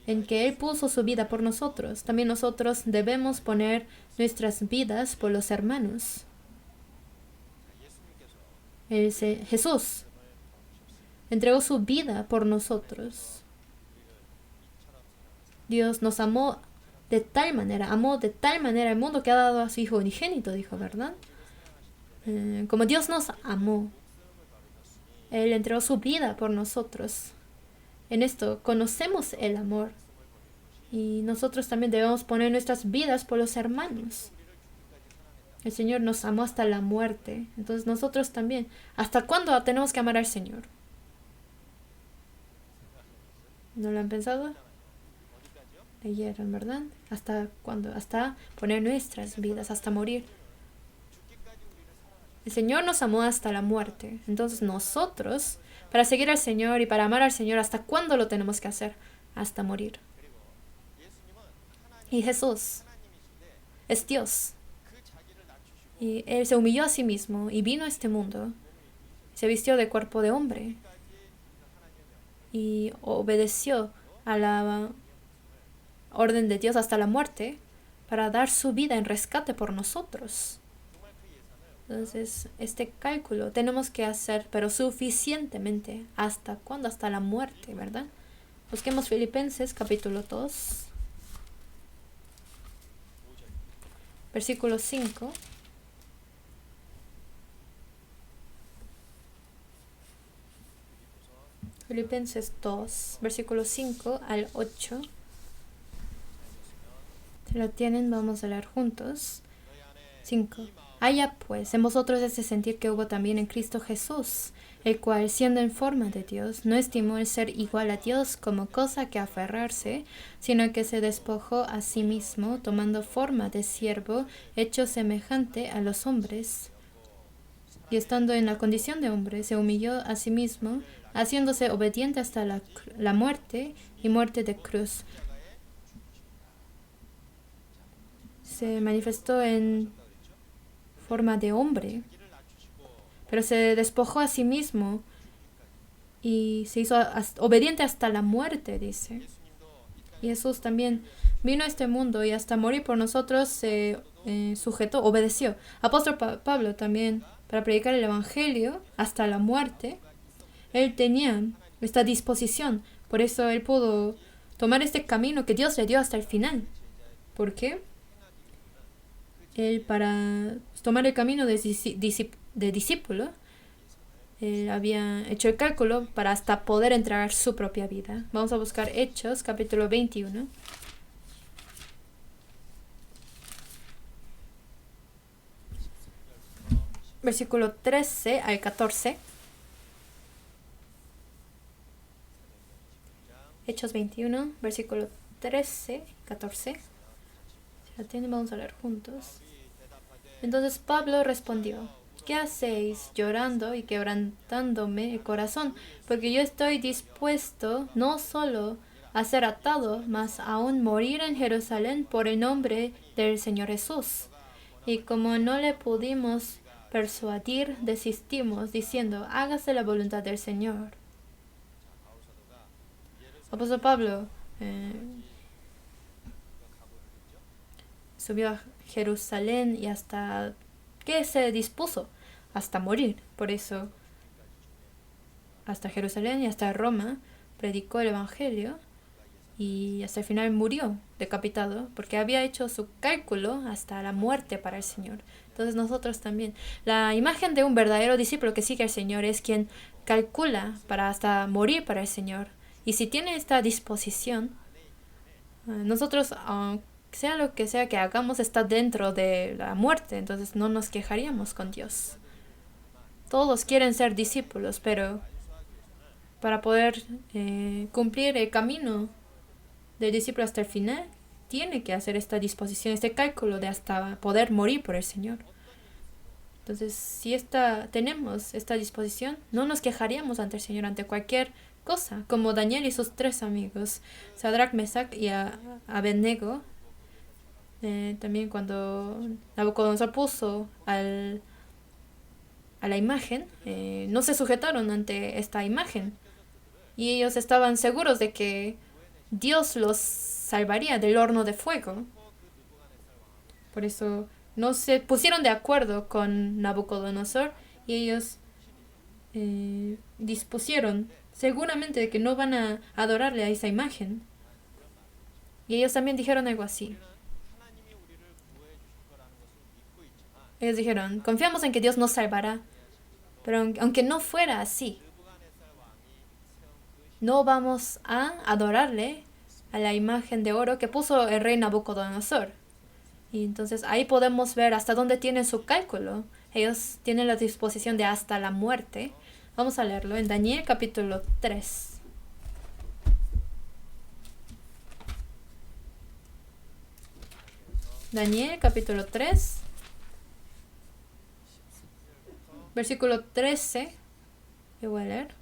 en que Él puso su vida por nosotros. También nosotros debemos poner nuestras vidas por los hermanos. Jesús entregó su vida por nosotros. Dios nos amó de tal manera el mundo que ha dado a su Hijo unigénito, dijo, ¿verdad? Como Dios nos amó, Él entregó su vida por nosotros. En esto conocemos el amor. Y nosotros también debemos poner nuestras vidas por los hermanos. El Señor nos amó hasta la muerte. Entonces nosotros también. ¿Hasta cuándo tenemos que amar al Señor? ¿No lo han pensado? Leyeron, ¿verdad? ¿Hasta cuándo? Hasta poner nuestras vidas, hasta morir. El Señor nos amó hasta la muerte. Entonces nosotros, para seguir al Señor y para amar al Señor, ¿hasta cuándo lo tenemos que hacer? Hasta morir. Y Jesús es Dios. Y Él se humilló a sí mismo y vino a este mundo. Se vistió de cuerpo de hombre. Y obedeció a la orden de Dios hasta la muerte para dar su vida en rescate por nosotros. Entonces, este cálculo tenemos que hacer, pero suficientemente. ¿Hasta cuándo? Hasta la muerte, ¿verdad? Busquemos Filipenses capítulo 2, versículo 5. Filipenses 2, versículo 5 al 8. Si lo tienen, vamos a leer juntos. 5. Haya pues en vosotros ese sentir que hubo también en Cristo Jesús, el cual, siendo en forma de Dios, no estimó el ser igual a Dios como cosa que aferrarse, sino que se despojó a sí mismo, tomando forma de siervo, hecho semejante a los hombres. Y estando en la condición de hombre, se humilló a sí mismo, haciéndose obediente hasta la muerte y muerte de cruz. Se manifestó en forma de hombre, pero se despojó a sí mismo y se hizo obediente hasta la muerte, dice. Y Jesús también vino a este mundo y hasta morir por nosotros se sujetó, obedeció. Apóstol Pablo también para predicar el Evangelio hasta la muerte, él tenía esta disposición. Por eso él pudo tomar este camino que Dios le dio hasta el final. ¿Por qué? Él, para tomar el camino de discípulo, él había hecho el cálculo para hasta poder entregar su propia vida. Vamos a buscar Hechos, capítulo 21. Versículo 13 al 14. Hechos 21, versículo 13, 14. Si la tienen, vamos a leer juntos. Entonces Pablo respondió: ¿qué hacéis llorando y quebrantándome el corazón? Porque yo estoy dispuesto no solo a ser atado, mas aún morir en Jerusalén por el nombre del Señor Jesús. Y como no le pudimos persuadir, desistimos, diciendo: hágase la voluntad del Señor. Apóstol Pablo subió a Jerusalén y hasta que se dispuso hasta morir. Por eso hasta Jerusalén y hasta Roma predicó el Evangelio y hasta el final murió decapitado porque había hecho su cálculo hasta la muerte para el Señor. Entonces nosotros también. La imagen de un verdadero discípulo que sigue al Señor es quien calcula para hasta morir para el Señor. Y si tiene esta disposición, nosotros, sea lo que sea que hagamos, está dentro de la muerte, entonces no nos quejaríamos con Dios. Todos quieren ser discípulos, pero para poder cumplir el camino del discípulo hasta el final, tiene que hacer esta disposición, este cálculo de hasta poder morir por el Señor. Entonces, si tenemos esta disposición, no nos quejaríamos ante el Señor, ante cualquier cosa, como Daniel y sus 3 amigos, Sadrach, Mesach y Abednego. También cuando Nabucodonosor puso a la imagen, no se sujetaron ante esta imagen. Y ellos estaban seguros de que Dios los salvaría del horno de fuego. Por eso no se pusieron de acuerdo con Nabucodonosor y ellos dispusieron seguramente de que no van a adorarle a esa imagen. Y ellos también dijeron algo así. Ellos dijeron: confiamos en que Dios nos salvará, pero aunque no fuera así, no vamos a adorarle a la imagen de oro que puso el rey Nabucodonosor. Y entonces ahí podemos ver hasta dónde tienen su cálculo. Ellos tienen la disposición de hasta la muerte. Vamos a leerlo en Daniel capítulo 3. Daniel capítulo 3, versículo 13. Yo voy a leer.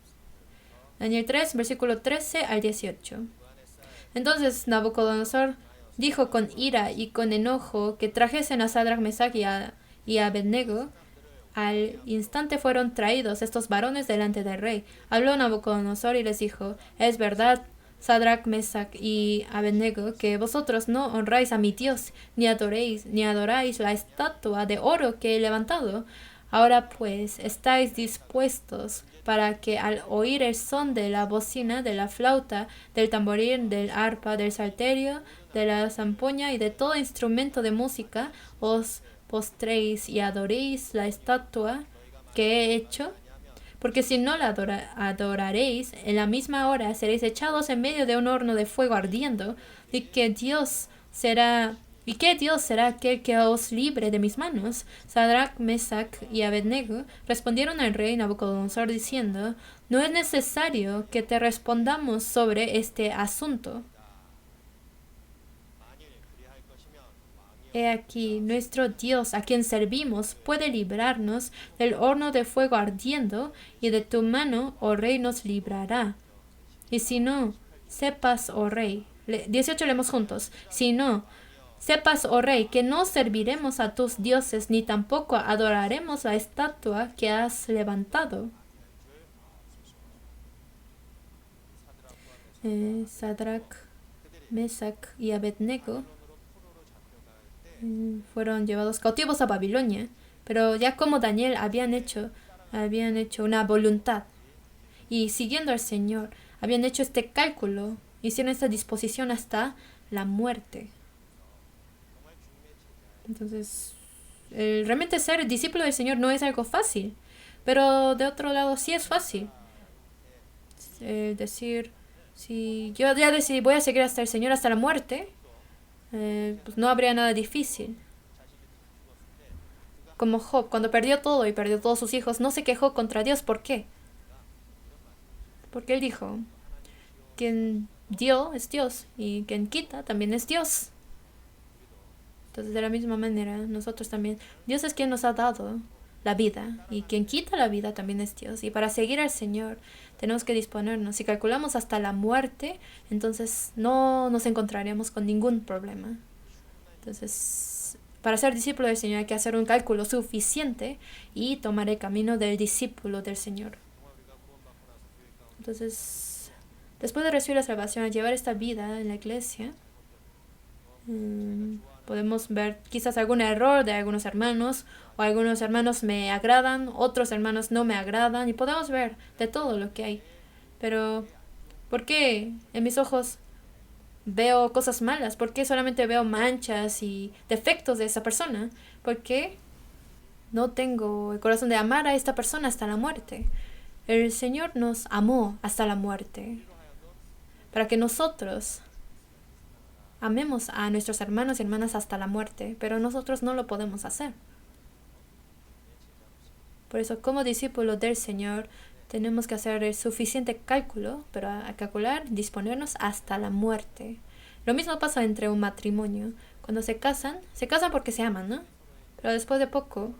Daniel 3, versículo 13 al 18. Entonces Nabucodonosor dijo con ira y con enojo que trajesen a Sadrach, Mesach y a Abednego. Al instante fueron traídos estos varones delante del rey. Habló Nabucodonosor y les dijo: es verdad, Sadrach, Mesach y Abednego, que vosotros no honráis a mi Dios, ni adoráis la estatua de oro que he levantado. Ahora pues estáis dispuestos para que al oír el son de la bocina, de la flauta, del tamboril, del arpa, del salterio, de la zampoña y de todo instrumento de música, os postréis y adoréis la estatua que he hecho. Porque si no la adoraréis, en la misma hora seréis echados en medio de un horno de fuego ardiendo, y que Dios será aquel que os libre de mis manos. Sadrach, Mesach y Abednego respondieron al rey Nabucodonosor diciendo: no es necesario que te respondamos sobre este asunto. He aquí, nuestro Dios, a quien servimos, puede librarnos del horno de fuego ardiendo, y de tu mano, oh rey, nos librará. Y si no, sepas, oh rey, 18 leemos juntos, si no, sepas, oh rey, que no serviremos a tus dioses, ni tampoco adoraremos la estatua que has levantado. Sadrach, Mesach y Abednego fueron llevados cautivos a Babilonia, Pero ya como Daniel habían hecho una voluntad y siguiendo al Señor, habían hecho este cálculo, hicieron esta disposición hasta la muerte. Entonces, realmente ser discípulo del Señor no es algo fácil, pero de otro lado sí es fácil. Decir, si yo ya decidí voy a seguir hasta el Señor hasta la muerte, pues no habría nada difícil. Como Job, cuando perdió todo y perdió todos sus hijos, no se quejó contra Dios. ¿Por qué? Porque él dijo, quien dio es Dios y quien quita también es Dios. Entonces, de la misma manera, nosotros también, Dios es quien nos ha dado la vida y quien quita la vida también es Dios. Y para seguir al Señor tenemos que disponernos. Si calculamos hasta la muerte, entonces no nos encontraríamos con ningún problema. Entonces, para ser discípulo del Señor hay que hacer un cálculo suficiente y tomar el camino del discípulo del Señor. Entonces, después de recibir la salvación, al llevar esta vida en la iglesia, podemos ver quizás algún error de algunos hermanos, o algunos hermanos me agradan, otros hermanos no me agradan, y podemos ver de todo lo que hay. Pero, ¿por qué en mis ojos veo cosas malas? ¿Por qué solamente veo manchas y defectos de esa persona? ¿Por qué no tengo el corazón de amar a esta persona hasta la muerte? El Señor nos amó hasta la muerte para que nosotros amemos a nuestros hermanos y hermanas hasta la muerte, pero nosotros no lo podemos hacer. Por eso, como discípulos del Señor, tenemos que hacer el suficiente cálculo, pero a calcular, disponernos hasta la muerte. Lo mismo pasa entre un matrimonio. Cuando se casan porque se aman, ¿no? Pero después de poco,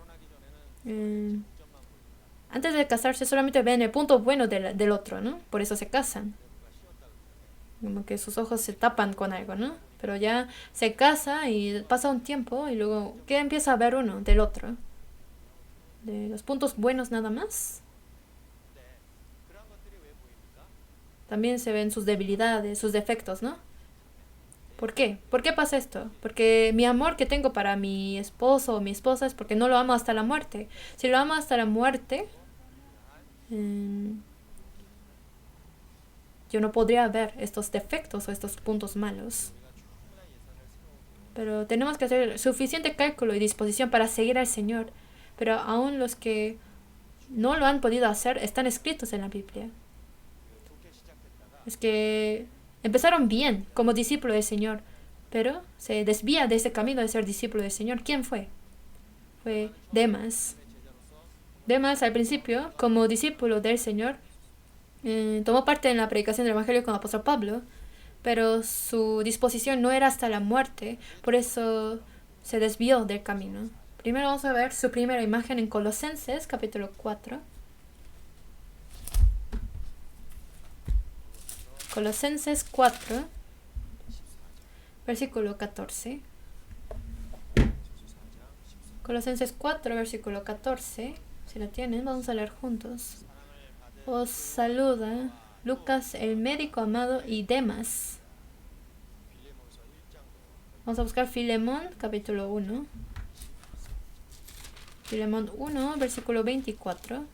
antes de casarse solamente ven el punto bueno del otro, ¿no? Por eso se casan. Como que sus ojos se tapan con algo, ¿no? Pero ya se casa y pasa un tiempo y luego, ¿qué empieza a ver uno del otro? De los puntos buenos nada más. También se ven sus debilidades, sus defectos, ¿no? ¿Por qué? ¿Por qué pasa esto? Porque mi amor que tengo para mi esposo o mi esposa es porque no lo amo hasta la muerte. Si lo amo hasta la muerte, yo no podría ver estos defectos o estos puntos malos. Pero tenemos que hacer suficiente cálculo y disposición para seguir al Señor. Pero aún los que no lo han podido hacer están escritos en la Biblia. Es que empezaron bien como discípulo del Señor, pero se desvía de ese camino de ser discípulo del Señor. ¿Quién fue? Fue Demas. Demas al principio, como discípulo del Señor, tomó parte en la predicación del Evangelio con el apóstol Pablo, pero su disposición no era hasta la muerte, por eso se desvió del camino. Primero vamos a ver su primera imagen en Colosenses, capítulo 4. Colosenses 4, versículo 14. Colosenses 4, versículo 14. Si lo tienen, vamos a leer juntos. Os saluda Lucas, el médico amado, y Demas. Vamos a buscar Filemón, capítulo 1. Filemón 1, versículo 24.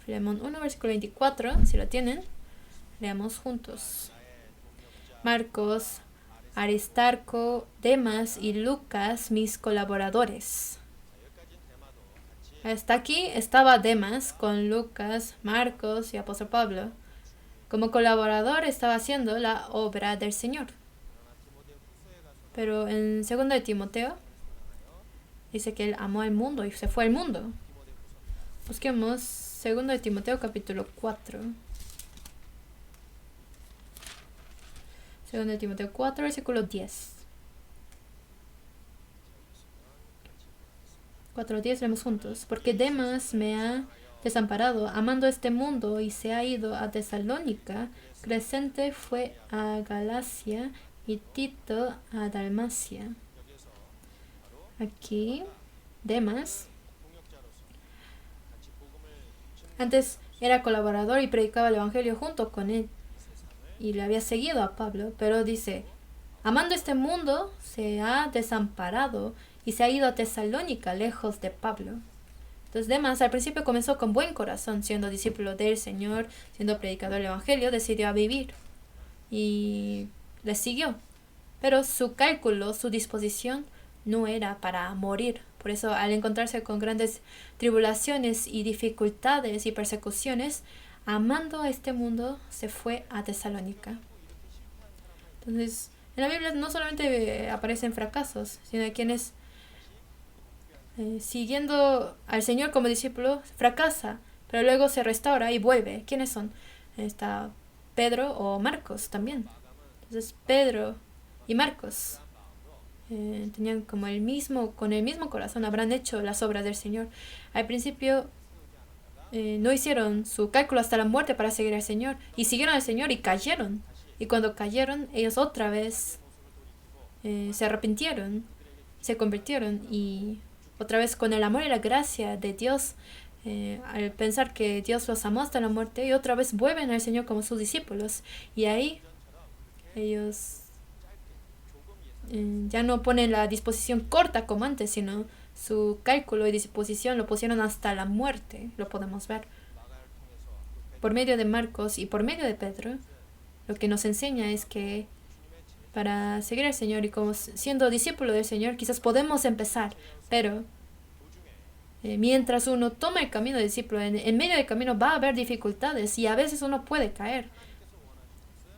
Filemón 1, versículo 24. Si lo tienen, leamos juntos. Marcos, Aristarco, Demas y Lucas, mis colaboradores. Hasta aquí estaba Demas con Lucas, Marcos y apóstol Pablo. Como colaborador estaba haciendo la obra del Señor. Pero en 2 de Timoteo dice que él amó al mundo y se fue al mundo. Busquemos 2 de Timoteo capítulo 4. 2 de Timoteo 4, versículo 10. 4:10 leemos juntos. Porque Demas me ha desamparado, amando este mundo, y se ha ido a Tesalónica. Crescente fue a Galacia y Tito a Dalmacia. Aquí, Demas antes era colaborador y predicaba el Evangelio junto con él. Y le había seguido a Pablo, pero dice, amando este mundo, se ha desamparado y se ha ido a Tesalónica, lejos de Pablo. Entonces Demas al principio comenzó con buen corazón, siendo discípulo del Señor, siendo predicador del Evangelio, decidió a vivir y le siguió. Pero su cálculo, su disposición no era para morir. Por eso al encontrarse con grandes tribulaciones y dificultades y persecuciones, amando a este mundo, se fue a Tesalónica. Entonces, en la Biblia no solamente aparecen fracasos, sino de quienes siguiendo al Señor como discípulo fracasa, pero luego se restaura y vuelve. ¿Quiénes son? Está Pedro o Marcos también. Entonces Pedro y Marcos tenían como con el mismo corazón, habrán hecho las obras del Señor. Al principio no hicieron su cálculo hasta la muerte para seguir al Señor, y siguieron al Señor y cayeron. Y cuando cayeron, ellos otra vez se arrepintieron, se convirtieron, y otra vez con el amor y la gracia de Dios, al pensar que Dios los amó hasta la muerte, y otra vez vuelven al Señor como sus discípulos. Y ahí ellos ya no ponen la disposición corta como antes, sino su cálculo y disposición lo pusieron hasta la muerte. Lo podemos ver por medio de Marcos y por medio de Pedro. Lo que nos enseña es que para seguir al Señor y como siendo discípulo del Señor, quizás podemos empezar, pero mientras uno toma el camino de discípulo, en medio del camino va a haber dificultades y a veces uno puede caer.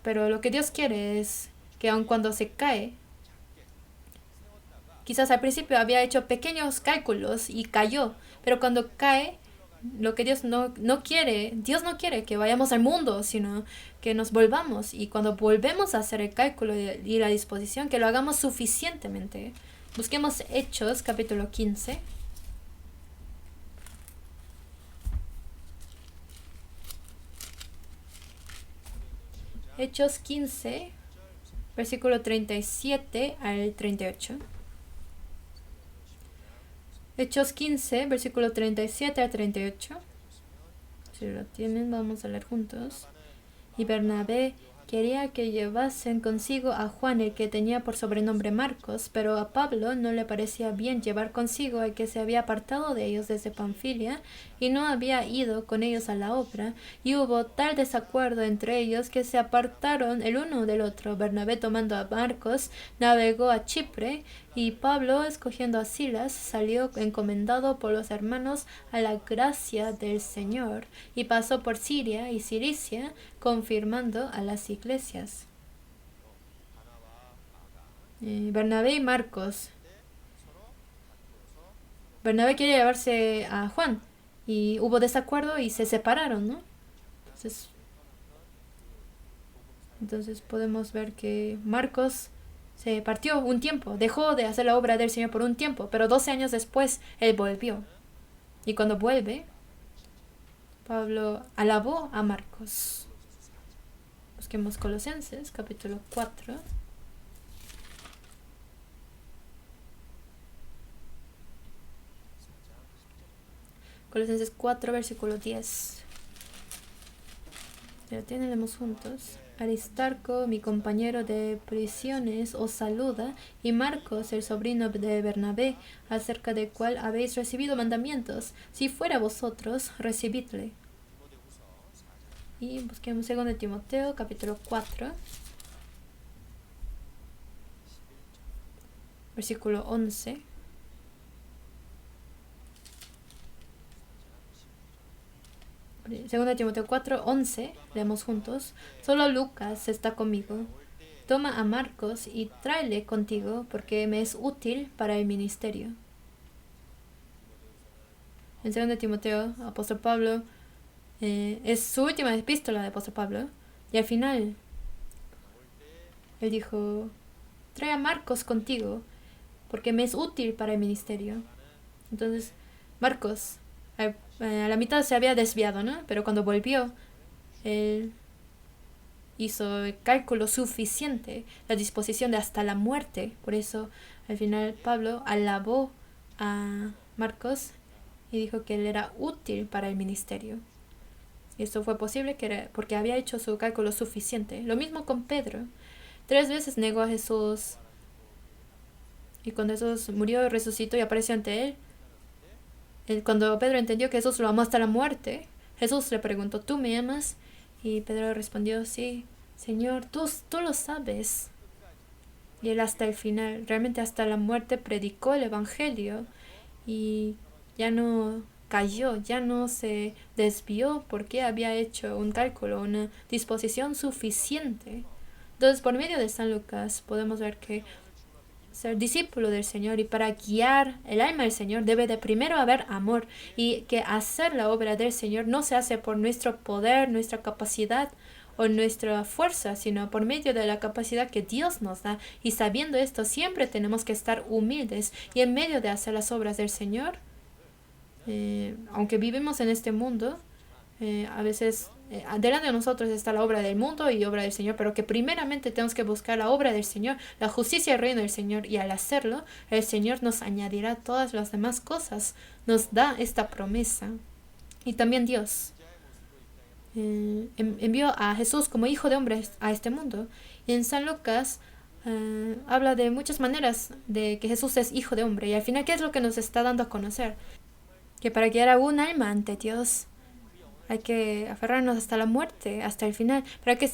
Pero lo que Dios quiere es que aun cuando se cae, quizás al principio había hecho pequeños cálculos y cayó, pero cuando cae, lo que Dios no quiere que vayamos al mundo, sino que nos volvamos. Y cuando volvemos a hacer el cálculo y la disposición, que lo hagamos suficientemente. Busquemos Hechos, capítulo 15. Hechos 15, versículo 37 al 38. Hechos 15, versículo 37 al 38. Si lo tienen, vamos a leer juntos. Y Bernabé quería que llevasen consigo a Juan, el que tenía por sobrenombre Marcos, pero a Pablo no le parecía bien llevar consigo al que se había apartado de ellos desde Panfilia y no había ido con ellos a la obra, y hubo tal desacuerdo entre ellos que se apartaron el uno del otro. Bernabé, tomando a Marcos, navegó a Chipre, y Pablo, escogiendo a Silas, salió encomendado por los hermanos a la gracia del Señor, y pasó por Siria y Cilicia, confirmando a las iglesias. Bernabé y Marcos. Bernabé quiere llevarse a Juan y hubo desacuerdo y se separaron, ¿no? Entonces podemos ver que Marcos se partió un tiempo, dejó de hacer la obra del Señor por un tiempo, pero 12 años después él volvió. Y cuando vuelve, Pablo alabó a Marcos. Busquemos Colosenses, capítulo 4. Colosenses 4, versículo 10. Ya tienen, leemos juntos. Aristarco, mi compañero de prisiones, os saluda, y Marcos, el sobrino de Bernabé, acerca del cual habéis recibido mandamientos. Si fuera vosotros, recibidle. Y busquemos 2 Timoteo, capítulo 4, versículo 11. Segunda Timoteo 4, 11, leemos juntos. Solo Lucas está conmigo. Toma a Marcos y tráele contigo, porque me es útil para el ministerio. En 2 Timoteo, apóstol Pablo, es su última epístola de apóstol Pablo, y al final él dijo: trae a Marcos contigo, porque me es útil para el ministerio. Entonces Marcos a la mitad se había desviado, ¿no? Pero cuando volvió, él hizo el cálculo suficiente, la disposición de hasta la muerte. Por eso al final Pablo alabó a Marcos y dijo que él era útil para el ministerio. Y esto fue posible porque había hecho su cálculo suficiente. Lo mismo con Pedro. 3 veces negó a Jesús. Y cuando Jesús murió, resucitó y apareció ante él, cuando Pedro entendió que Jesús lo amó hasta la muerte, Jesús le preguntó, ¿tú me amas? Y Pedro respondió, sí, Señor, tú lo sabes. Y él hasta el final, realmente hasta la muerte, predicó el Evangelio y ya no cayó, ya no se desvió porque había hecho un cálculo, una disposición suficiente. Entonces, por medio de San Lucas podemos ver que ser discípulo del Señor y para guiar el alma del Señor debe de primero haber amor, y que hacer la obra del Señor no se hace por nuestro poder, nuestra capacidad o nuestra fuerza, sino por medio de la capacidad que Dios nos da. Y sabiendo esto, siempre tenemos que estar humildes y en medio de hacer las obras del Señor, aunque vivimos en este mundo, a veces delante de nosotros está la obra del mundo y obra del Señor, pero que primeramente tenemos que buscar la obra del Señor, la justicia y el reino del Señor, y al hacerlo, el Señor nos añadirá todas las demás cosas, nos da esta promesa. Y también Dios envió a Jesús como hijo de hombre a este mundo. Y en San Lucas habla de muchas maneras de que Jesús es hijo de hombre, y al final, ¿qué es lo que nos está dando a conocer? Que para guiar a un alma ante Dios hay que aferrarnos hasta la muerte, hasta el final. Para que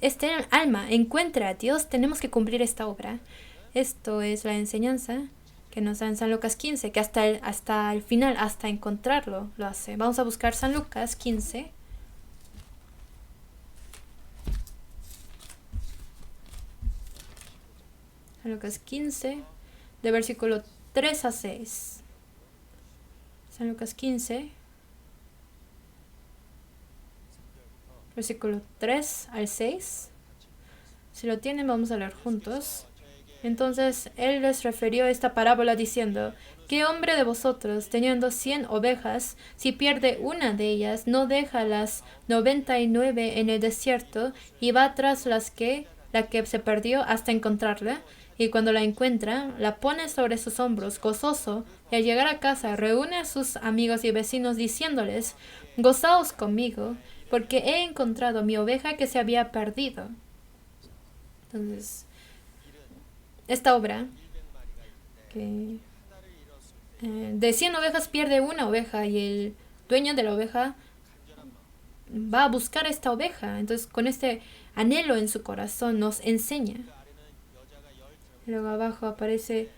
este alma encuentre a Dios, tenemos que cumplir esta obra. Esto es la enseñanza que nos da en San Lucas 15, que hasta el final, hasta encontrarlo, lo hace. Vamos a buscar San Lucas 15. San Lucas 15, de versículo 3 a 6. San Lucas 15, versículo 3 al 6. Si lo tienen, vamos a leer juntos. Entonces él les refirió esta parábola diciendo, ¿qué hombre de vosotros, teniendo 100 ovejas, si pierde una de ellas, no deja las 99 en el desierto y va tras la que se perdió hasta encontrarla? Y cuando la encuentra, la pone sobre sus hombros, gozoso, y al llegar a casa reúne a sus amigos y vecinos diciéndoles, gozaos conmigo, porque he encontrado mi oveja que se había perdido. Entonces, esta obra, que de 100 ovejas pierde una oveja, y el dueño de la oveja va a buscar esta oveja. Entonces, con este anhelo en su corazón nos enseña. Luego abajo aparece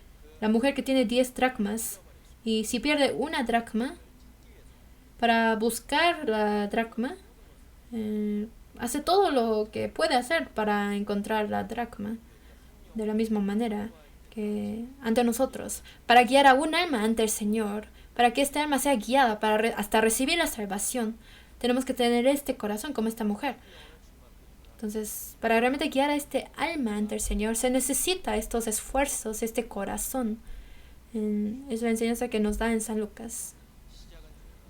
la mujer que tiene 10 dracmas, y si pierde una dracma, para buscar la dracma, hace todo lo que puede hacer para encontrar la dracma. De la misma manera que ante nosotros, para guiar a un alma ante el Señor, para que esta alma sea guiada hasta recibir la salvación, tenemos que tener este corazón como esta mujer. Entonces, para realmente guiar a este alma ante el Señor, se necesita estos esfuerzos, este corazón. Es la enseñanza que nos da en San Lucas.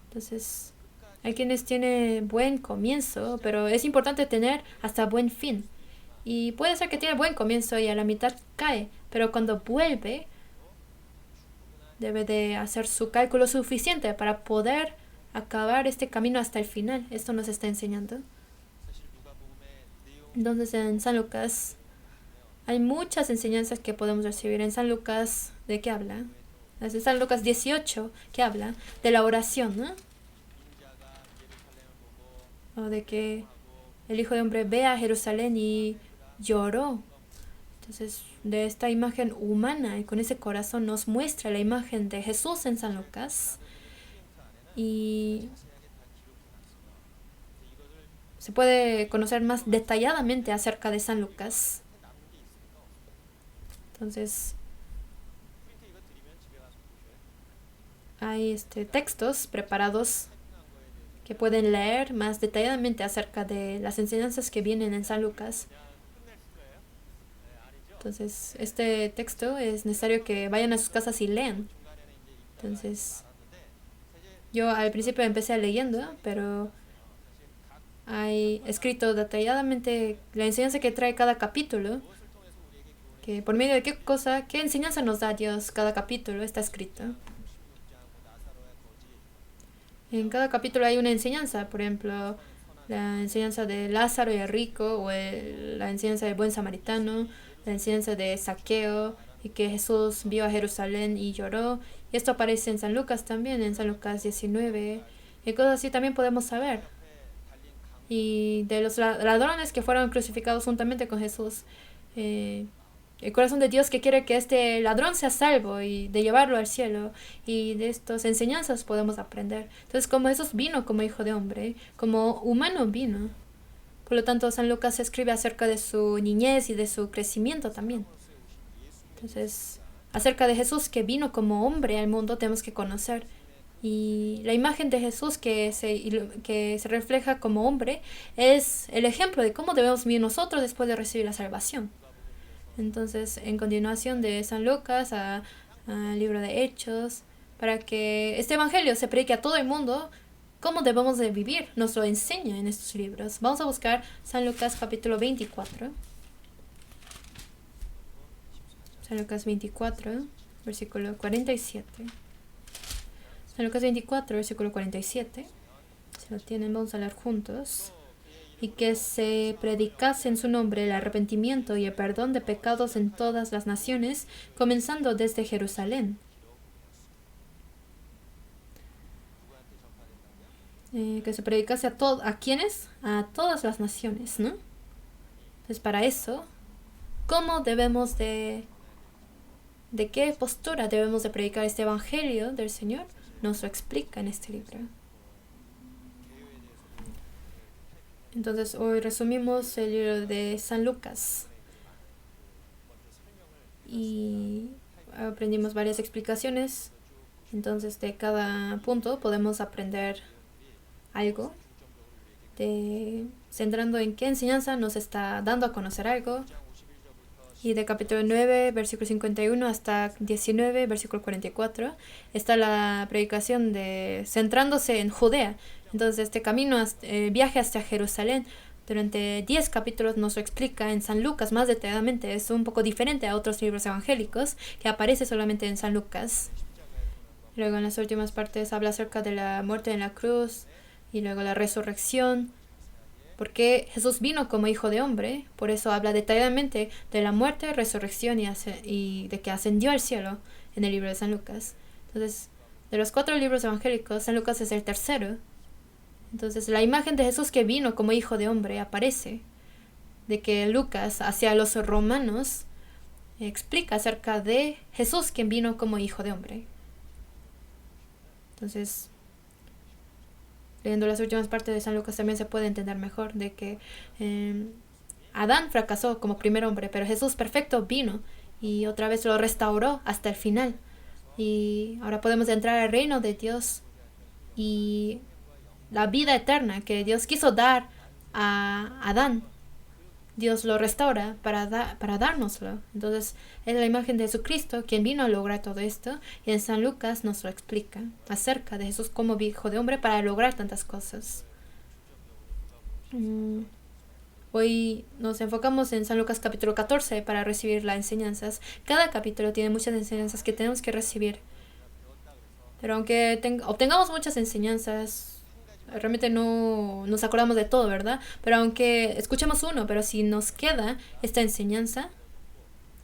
Entonces, hay quienes tienen buen comienzo, pero es importante tener hasta buen fin. Y puede ser que tiene buen comienzo y a la mitad cae, pero cuando vuelve, debe de hacer su cálculo suficiente para poder acabar este camino hasta el final. Esto nos está enseñando. Entonces, en San Lucas hay muchas enseñanzas que podemos recibir. En San Lucas, ¿de qué habla? En San Lucas 18, ¿qué habla? De la oración, ¿no? O de que el Hijo de Hombre ve a Jerusalén y lloró. Entonces, de esta imagen humana y con ese corazón nos muestra la imagen de Jesús en San Lucas. Y se puede conocer más detalladamente acerca de San Lucas. Entonces, hay textos preparados que pueden leer más detalladamente acerca de las enseñanzas que vienen en San Lucas. Entonces, este texto es necesario que vayan a sus casas y lean. Entonces, yo al principio empecé leyendo, pero hay escrito detalladamente la enseñanza que trae cada capítulo, que por medio de qué enseñanza nos da Dios cada capítulo, está escrito. En cada capítulo hay una enseñanza. Por ejemplo, la enseñanza de Lázaro y el rico, o la enseñanza del buen samaritano, la enseñanza de Zaqueo, y que Jesús vio a Jerusalén y lloró. Y esto aparece en San Lucas también, en San Lucas 19. Y cosas así también podemos saber. Y de los ladrones que fueron crucificados juntamente con Jesús. El corazón de Dios que quiere que este ladrón sea salvo y de llevarlo al cielo. Y de estas enseñanzas podemos aprender. Entonces, como Jesús vino como hijo de hombre, como humano vino. Por lo tanto, San Lucas escribe acerca de su niñez y de su crecimiento también. Entonces, acerca de Jesús que vino como hombre al mundo, tenemos que conocer. Y la imagen de Jesús que se refleja como hombre es el ejemplo de cómo debemos vivir nosotros después de recibir la salvación. Entonces, en continuación de San Lucas al libro de Hechos, para que este evangelio se predique a todo el mundo, cómo debemos de vivir, nos lo enseña en estos libros. Vamos a buscar San Lucas capítulo 24. San Lucas 24, versículo 47. San Lucas 24, versículo 47. Si lo tienen, vamos a leer juntos. Y que se predicase en su nombre el arrepentimiento y el perdón de pecados en todas las naciones, comenzando desde Jerusalén. Que se predicase ¿a quiénes? A todas las naciones, ¿no? Entonces, para eso, ¿cómo debemos de qué postura debemos de predicar este evangelio del Señor? Nos lo explica en este libro. Entonces hoy resumimos el libro de San Lucas y aprendimos varias explicaciones. Entonces de cada punto podemos aprender algo, centrando en qué enseñanza nos está dando a conocer algo. Y de capítulo 9, versículo 51 hasta 19, versículo 44, está la predicación centrándose en Judea. Entonces este camino, viaje hasta Jerusalén, durante 10 capítulos nos lo explica en San Lucas más detalladamente. Es un poco diferente a otros libros evangélicos que aparece solamente en San Lucas. Luego en las últimas partes habla acerca de la muerte en la cruz y luego la resurrección. Porque Jesús vino como hijo de hombre, por eso habla detalladamente de la muerte, resurrección y de que ascendió al cielo en el libro de San Lucas. Entonces, de los 4 libros evangélicos, San Lucas es el tercero. Entonces, la imagen de Jesús que vino como hijo de hombre aparece, de que Lucas hacia los romanos explica acerca de Jesús quien vino como hijo de hombre. Entonces, leyendo las últimas partes de San Lucas también se puede entender mejor de que Adán fracasó como primer hombre, pero Jesús perfecto vino y otra vez lo restauró hasta el final. Y ahora podemos entrar al reino de Dios y la vida eterna que Dios quiso dar a Adán. Dios lo restaura para dárnoslo. Entonces es la imagen de Jesucristo quien vino a lograr todo esto. Y en San Lucas nos lo explica acerca de Jesús como hijo de hombre para lograr tantas cosas. Hoy nos enfocamos en San Lucas capítulo 14 para recibir las enseñanzas. Cada capítulo tiene muchas enseñanzas que tenemos que recibir. Pero aunque obtengamos muchas enseñanzas, realmente no nos acordamos de todo, ¿verdad? Pero aunque escuchemos uno, pero si nos queda esta enseñanza,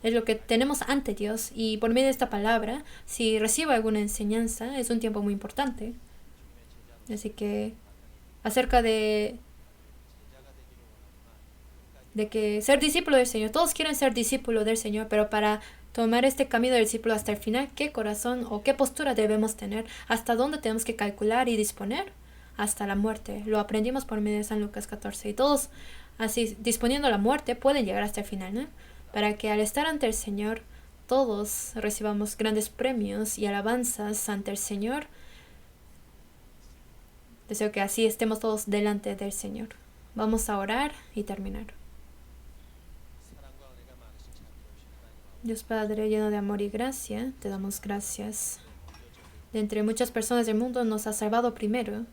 es lo que tenemos ante Dios. Y por medio de esta palabra, si recibo alguna enseñanza, es un tiempo muy importante. Así que acerca de que ser discípulo del Señor, todos quieren ser discípulo del Señor, pero para tomar este camino del discípulo hasta el final, ¿qué corazón o qué postura debemos tener? ¿Hasta dónde tenemos que calcular y disponer? Hasta la muerte. Lo aprendimos por medio de San Lucas 14. Y todos, así, disponiendo a la muerte, pueden llegar hasta el final, ¿no? Para que al estar ante el Señor, todos recibamos grandes premios y alabanzas ante el Señor. Deseo que así estemos todos delante del Señor. Vamos a orar y terminar. Dios Padre, lleno de amor y gracia, te damos gracias. De entre muchas personas del mundo nos has salvado primero.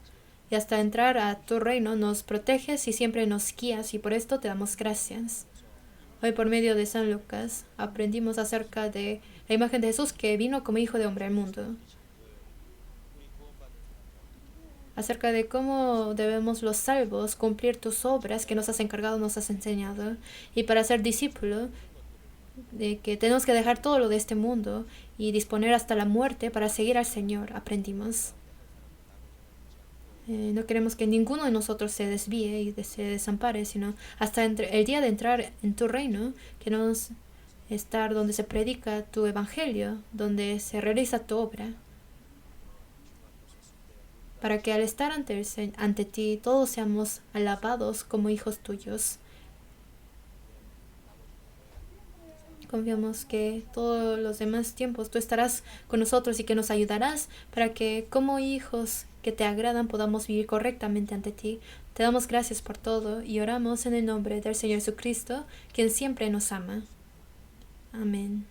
Y hasta entrar a tu reino nos proteges y siempre nos guías, y por esto te damos gracias. Hoy por medio de San Lucas aprendimos acerca de la imagen de Jesús que vino como hijo de hombre al mundo. acerca de cómo debemos los salvos cumplir tus obras que nos has encargado, nos has enseñado. Y para ser discípulo, de que tenemos que dejar todo lo de este mundo y disponer hasta la muerte para seguir al Señor, aprendimos. No queremos que ninguno de nosotros se desvíe y se desampare, sino hasta el día de entrar en tu reino, queremos estar donde se predica tu evangelio, donde se realiza tu obra, para que al estar ante ti todos seamos alabados como hijos tuyos. Confiamos que todos los demás tiempos tú estarás con nosotros y que nos ayudarás para que como hijos que te agradan podamos vivir correctamente ante ti. Te damos gracias por todo y oramos en el nombre del Señor Jesucristo, quien siempre nos ama. Amén.